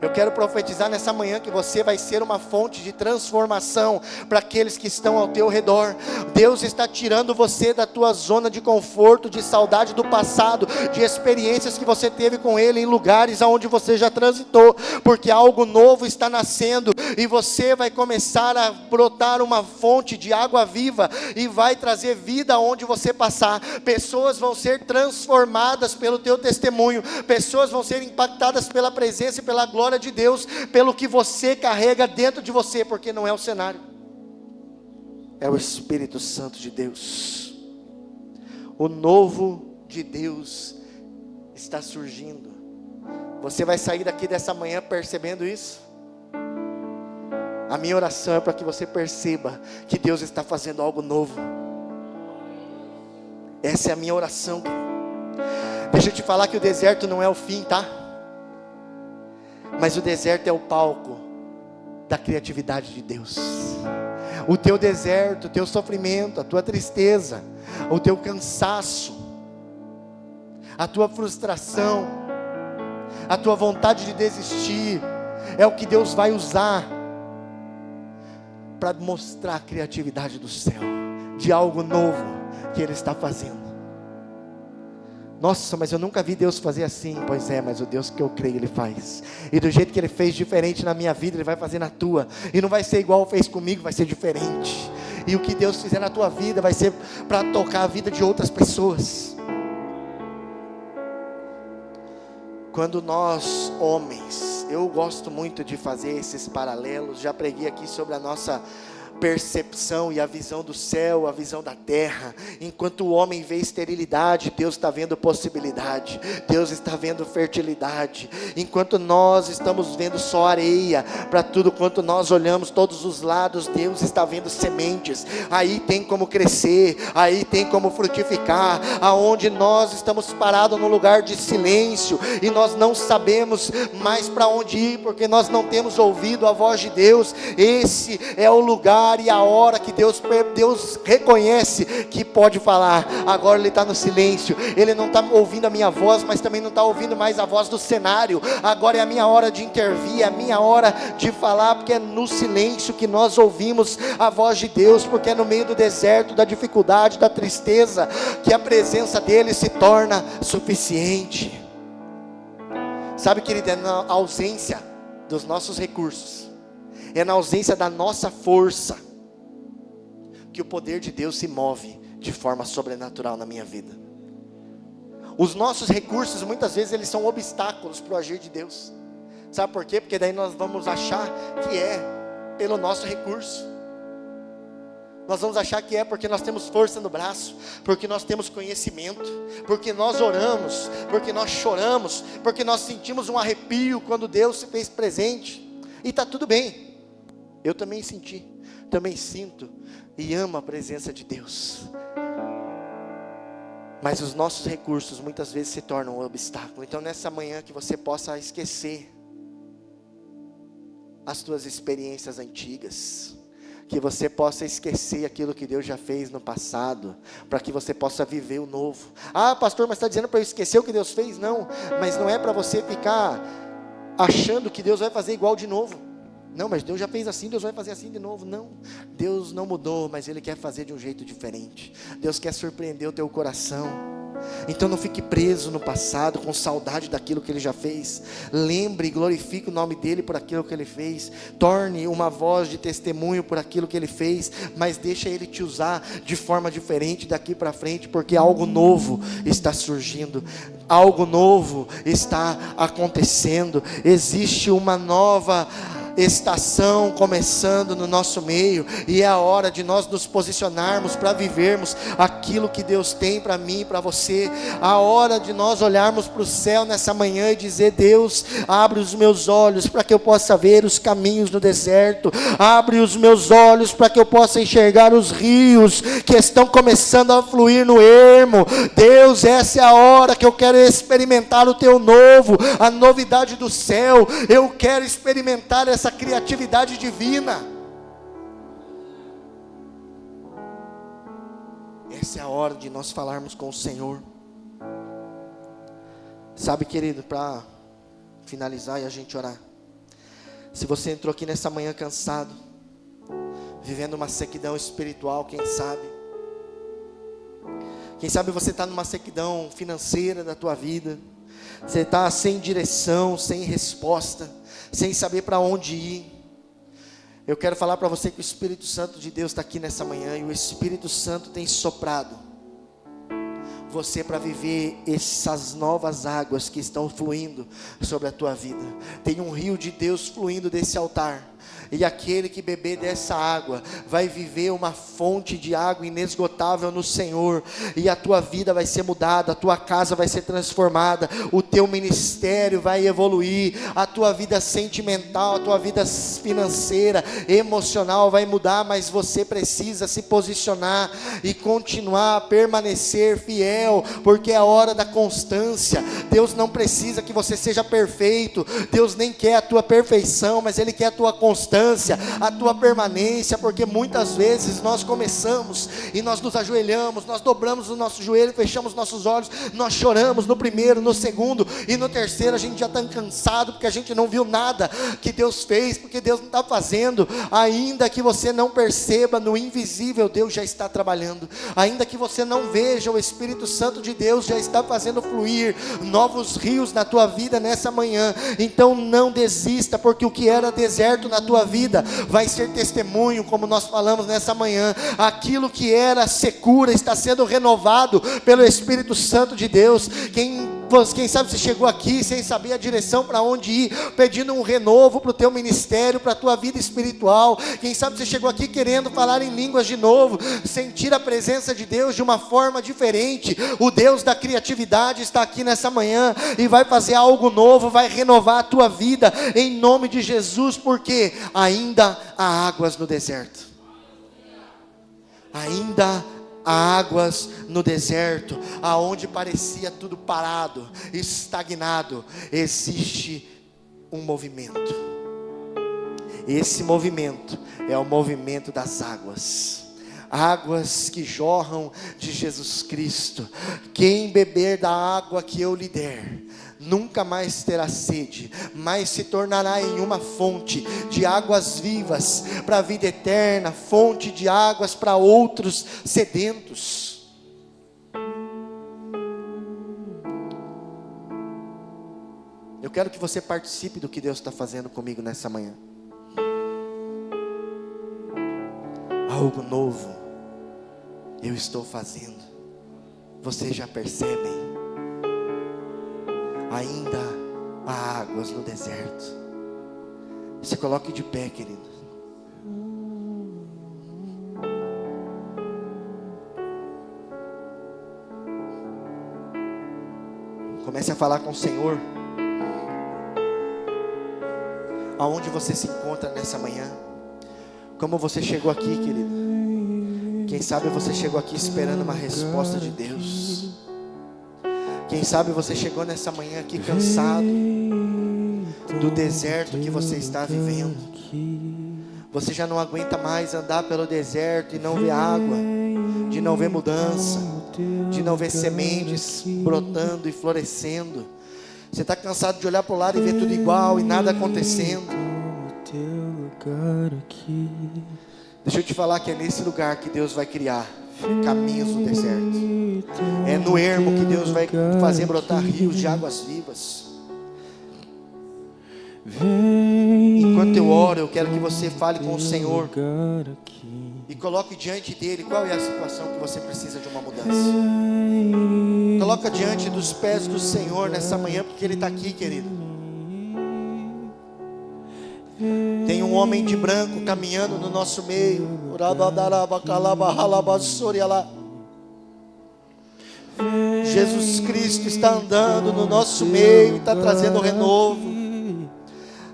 Eu quero profetizar nessa manhã que você vai ser uma fonte de transformação para aqueles que estão ao teu redor. Deus está tirando você da tua zona de conforto, de saudade do passado, de experiências que você teve com Ele em lugares aonde você já transitou, porque algo novo está nascendo, e você vai começar a brotar uma fonte de água viva, e vai trazer vida aonde você passar. Pessoas vão ser transformadas pelo teu testemunho, pessoas vão ser impactadas pela presença e pela glória de Deus, pelo que você carrega dentro de você, porque não é o cenário, é o Espírito Santo de Deus. O novo de Deus está surgindo. Você vai sair daqui dessa manhã percebendo isso? A minha oração é para que você perceba que Deus está fazendo algo novo. Essa é a minha oração. Deixa eu te falar que o deserto não é o fim, tá? Mas o deserto é o palco da criatividade de Deus. O teu deserto, o teu sofrimento, a tua tristeza, o teu cansaço, a tua frustração, a tua vontade de desistir, é o que Deus vai usar para mostrar a criatividade do céu, de algo novo que Ele está fazendo. Nossa, mas eu nunca vi Deus fazer assim. Pois é, mas o Deus que eu creio, Ele faz. E do jeito que Ele fez diferente na minha vida, Ele vai fazer na tua. E não vai ser igual fez comigo, vai ser diferente. E o que Deus fizer na tua vida vai ser para tocar a vida de outras pessoas. Quando nós, homens, eu gosto muito de fazer esses paralelos. Já preguei aqui sobre a nossa percepção e a visão do céu, a visão da terra. Enquanto o homem vê esterilidade, Deus está vendo possibilidade, Deus está vendo fertilidade. Enquanto nós estamos vendo só areia, para tudo quanto nós olhamos, todos os lados, Deus está vendo sementes. Aí tem como crescer, aí tem como frutificar. Aonde nós estamos parados num lugar de silêncio, e nós não sabemos mais para onde ir, porque nós não temos ouvido a voz de Deus. Esse é o lugar e a hora que Deus reconhece que pode falar. Agora Ele está no silêncio, Ele não está ouvindo a minha voz, mas também não está ouvindo mais a voz do cenário. Agora é a minha hora de intervir, é a minha hora de falar, porque é no silêncio que nós ouvimos a voz de Deus, porque é no meio do deserto, da dificuldade, da tristeza, que a presença dEle se torna suficiente. Sabe, querido, é na ausência dos nossos recursos, é na ausência da nossa força, que o poder de Deus se move de forma sobrenatural na minha vida. Os nossos recursos, muitas vezes, eles são obstáculos para o agir de Deus. Sabe por quê? Porque daí nós vamos achar que é pelo nosso recurso. Nós vamos achar que é porque nós temos força no braço, porque nós temos conhecimento, porque nós oramos, porque nós choramos, porque nós sentimos um arrepio quando Deus se fez presente. E está tudo bem. Eu também senti, também sinto e amo a presença de Deus. Mas os nossos recursos muitas vezes se tornam um obstáculo. Então nessa manhã que você possa esquecer as tuas experiências antigas, que você possa esquecer aquilo que Deus já fez no passado, para que você possa viver o novo. Ah, pastor, mas está dizendo para eu esquecer o que Deus fez? Não, mas não é para você ficar achando que Deus vai fazer igual de novo. Não, mas Deus já fez assim, Deus vai fazer assim de novo. Não, Deus não mudou, mas Ele quer fazer de um jeito diferente. Deus quer surpreender o teu coração. Então não fique preso no passado, com saudade daquilo que Ele já fez. Lembre e glorifique o nome dEle por aquilo que Ele fez. Torne uma voz de testemunho por aquilo que Ele fez, mas deixa Ele te usar de forma diferente daqui para frente, porque algo novo está surgindo, algo novo está acontecendo. Existe uma nova estação começando no nosso meio, e é a hora de nós nos posicionarmos para vivermos aquilo que Deus tem para mim e para você. A hora de nós olharmos para o céu nessa manhã e dizer: Deus, abre os meus olhos para que eu possa ver os caminhos no deserto, abre os meus olhos para que eu possa enxergar os rios que estão começando a fluir no ermo. Deus, essa é a hora que eu quero experimentar o teu novo, a novidade do céu. Eu quero experimentar essa criatividade divina. Essa é a hora de nós falarmos com o Senhor. Sabe, querido, para finalizar e a gente orar, se você entrou aqui nessa manhã cansado, vivendo uma sequidão espiritual, quem sabe você está numa sequidão financeira da tua vida, você está sem direção, sem resposta, sem saber para onde ir. Eu quero falar para você que o Espírito Santo de Deus está aqui nessa manhã, e o Espírito Santo tem soprado você para viver essas novas águas que estão fluindo sobre a tua vida. Tem um rio de Deus fluindo desse altar, e aquele que beber dessa água vai viver uma fonte de água inesgotável no Senhor, e a tua vida vai ser mudada, a tua casa vai ser transformada, o teu ministério vai evoluir, a tua vida sentimental, a tua vida financeira, emocional vai mudar. Mas você precisa se posicionar e continuar a permanecer fiel, porque é a hora da constância. Deus não precisa que você seja perfeito, Deus nem quer a tua perfeição, mas Ele quer a tua constância, a tua permanência, porque muitas vezes nós começamos e nós nos ajoelhamos, nós dobramos o nosso joelho, fechamos nossos olhos, nós choramos no primeiro, no segundo e no terceiro, a gente já está cansado, porque a gente não viu nada que Deus fez, porque Deus não está fazendo. Ainda que você não perceba, no invisível Deus já está trabalhando, ainda que você não veja, o Espírito Santo de Deus já está fazendo fluir novos rios na tua vida nessa manhã. Então não desista, porque o que era deserto na tua vida vai ser testemunho, como nós falamos nessa manhã. Aquilo que era secura está sendo renovado pelo Espírito Santo de Deus. Quem sabe você chegou aqui sem saber a direção para onde ir, pedindo um renovo para o teu ministério, para a tua vida espiritual. Quem sabe você chegou aqui querendo falar em línguas de novo, sentir a presença de Deus de uma forma diferente. O Deus da criatividade está aqui nessa manhã e vai fazer algo novo, vai renovar a tua vida em nome de Jesus, porque ainda há águas no deserto. Ainda há águas no deserto, aonde parecia tudo parado, estagnado, existe um movimento. Esse movimento é o movimento das águas. Águas que jorram de Jesus Cristo. Quem beber da água que eu lhe der, nunca mais terá sede, mas se tornará em uma fonte de águas vivas para a vida eterna, fonte de águas para outros sedentos. Eu quero que você participe do que Deus está fazendo comigo nessa manhã. Algo novo eu estou fazendo. Vocês já percebem? Ainda há águas no deserto. Se coloque de pé, querido. Comece a falar com o Senhor. Aonde você se encontra nessa manhã? Como você chegou aqui, querido? Quem sabe você chegou aqui esperando uma resposta de Deus. Quem sabe você chegou nessa manhã aqui cansado do deserto que você está vivendo. Você já não aguenta mais andar pelo deserto e não ver água, de não ver mudança, de não ver sementes brotando e florescendo. Você está cansado de olhar para o lado e ver tudo igual e nada acontecendo. Deixa eu te falar que é nesse lugar que Deus vai criar caminhos no deserto. É no ermo que Deus vai fazer brotar rios de águas vivas. Enquanto eu oro, eu quero que você fale com o Senhor e coloque diante dele qual é a situação que você precisa de uma mudança. Coloca diante dos pés do Senhor nessa manhã, porque Ele está aqui, querido. Tem um homem de branco caminhando no nosso meio. Jesus Cristo está andando no nosso meio e está trazendo renovo.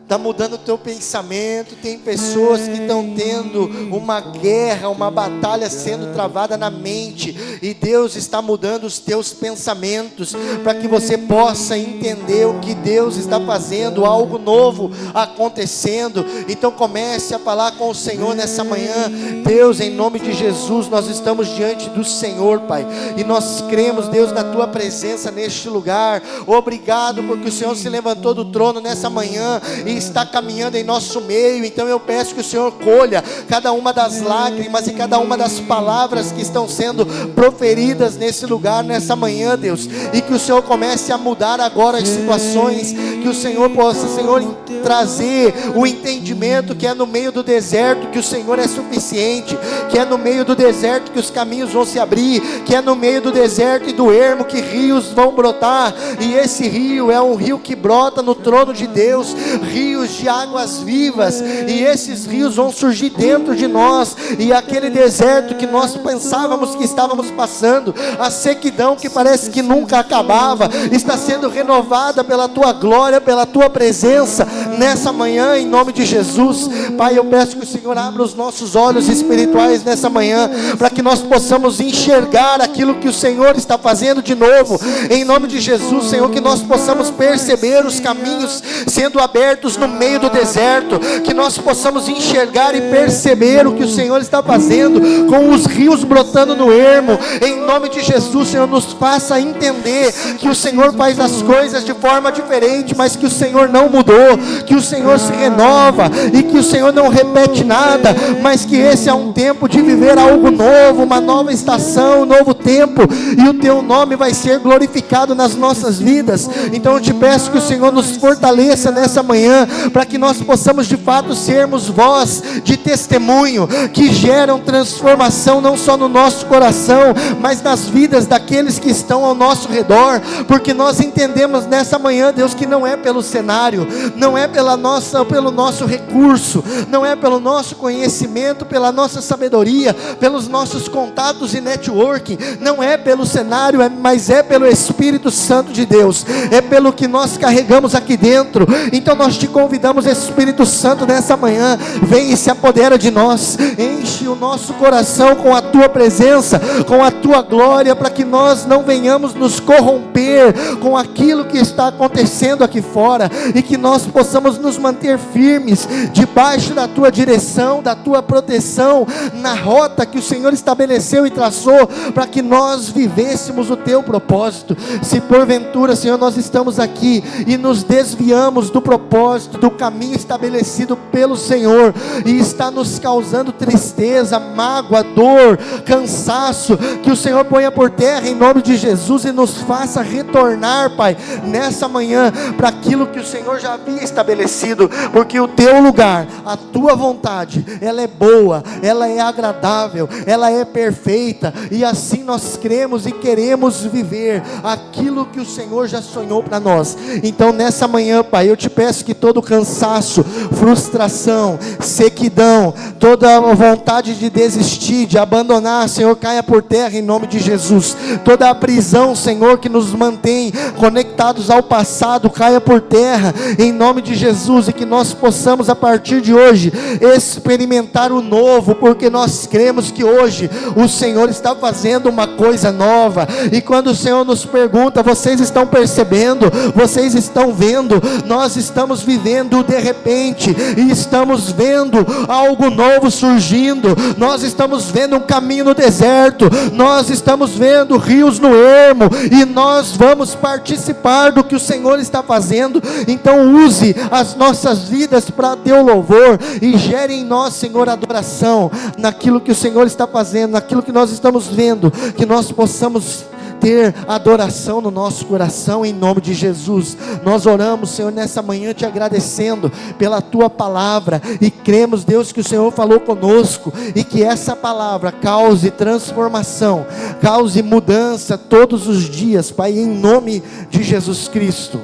Está mudando o teu pensamento. Tem pessoas que estão tendo uma guerra, uma batalha sendo travada na mente, e Deus está mudando os teus pensamentos, para que você possa entender o que Deus está fazendo, algo novo acontecendo. Então comece a falar com o Senhor nessa manhã. Deus, em nome de Jesus, nós estamos diante do Senhor, Pai, e nós cremos, Deus, na tua presença neste lugar. Obrigado porque o Senhor se levantou do trono nessa manhã e está caminhando em nosso meio. Então eu peço que o Senhor colha cada uma das lágrimas e cada uma das palavras que estão sendo proferidas nesse lugar, nessa manhã, Deus, e que o Senhor comece a mudar agora as situações, que o Senhor possa, Senhor, trazer o entendimento que é no meio do deserto que o Senhor é suficiente, que é no meio do deserto que os caminhos vão se abrir, que é no meio do deserto e do ermo que rios vão brotar, e esse rio é um rio que brota no trono de Deus, rios de águas vivas, e esses rios vão surgir dentro de nós, e aquele deserto que nós pensávamos que estávamos passando, a sequidão que parece que nunca acabava, está sendo renovada pela tua glória glória, pela tua presença nessa manhã, em nome de Jesus. Pai, eu peço que o Senhor abra os nossos olhos espirituais nessa manhã, para que nós possamos enxergar aquilo que o Senhor está fazendo de novo, em nome de Jesus, Senhor, que nós possamos perceber os caminhos sendo abertos no meio do deserto, que nós possamos enxergar e perceber o que o Senhor está fazendo, com os rios brotando no ermo, em nome de Jesus. Senhor, nos faça entender que o Senhor faz as coisas de forma diferente, mas que o Senhor não mudou, que o Senhor se renova, e que o Senhor não repete nada, mas que esse é um tempo de viver algo novo, uma nova estação, um novo tempo, e o teu nome vai ser glorificado nas nossas vidas. Então eu te peço que o Senhor nos fortaleça nessa manhã, para que nós possamos de fato sermos voz de testemunho, que geram transformação não só no nosso coração, mas nas vidas daqueles que estão ao nosso redor, porque nós entendemos nessa manhã, Deus, que não é pelo cenário, não é pelo nosso recurso, não é pelo nosso conhecimento, pela nossa sabedoria, pelos nossos contatos e networking, não é pelo cenário, mas é pelo Espírito Santo de Deus, é pelo que nós carregamos aqui dentro. Então nós te convidamos, Espírito Santo, nessa manhã, vem e se apodera de nós, enche o nosso coração com a tua presença, com a tua glória, para que nós não venhamos nos corromper com aquilo que está acontecendo aqui fora, e que nós possamos nos manter firmes, debaixo da tua direção, da tua proteção, na rota que o Senhor estabeleceu e traçou, para que nós vivêssemos o teu propósito. Se porventura, Senhor, nós estamos aqui e nos desviamos do propósito, do caminho estabelecido pelo Senhor, e está nos causando tristeza, mágoa, dor, cansaço, que o Senhor ponha por terra em nome de Jesus, e nos faça retornar, Pai, nessa manhã, para aquilo que o Senhor já havia estabelecido, porque o teu lugar, a tua vontade, ela é boa, ela é agradável, ela é perfeita, e assim nós cremos e queremos viver aquilo que o Senhor já sonhou para nós. Então nessa manhã, Pai, eu te peço que todo cansaço, frustração, sequidão, toda vontade de desistir, de abandonar, Senhor, caia por terra em nome de Jesus. Toda a prisão, Senhor, que nos mantém conectados ao passado, caia por terra em nome de Jesus, e que nós possamos a partir de hoje experimentar o novo, porque nós cremos que hoje o Senhor está fazendo uma coisa nova. E quando o Senhor nos pergunta, vocês estão percebendo, vocês estão vendo, nós estamos vivendo de repente, e estamos vendo algo novo surgindo, nós estamos vendo um caminho no deserto, nós estamos vendo rios no ermo, e nós vamos participar do que o Senhor está fazendo. Então use as nossas vidas para teu louvor, e gere em nós, Senhor, adoração naquilo que o Senhor está fazendo, naquilo que nós estamos vendo, que nós possamos ter adoração no nosso coração, em nome de Jesus. Nós oramos, Senhor, nessa manhã te agradecendo pela tua palavra, e cremos, Deus, que o Senhor falou conosco, e que essa palavra cause transformação, cause mudança todos os dias, Pai, em nome de Jesus Cristo.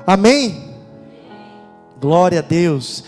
Amém? Glória a Deus.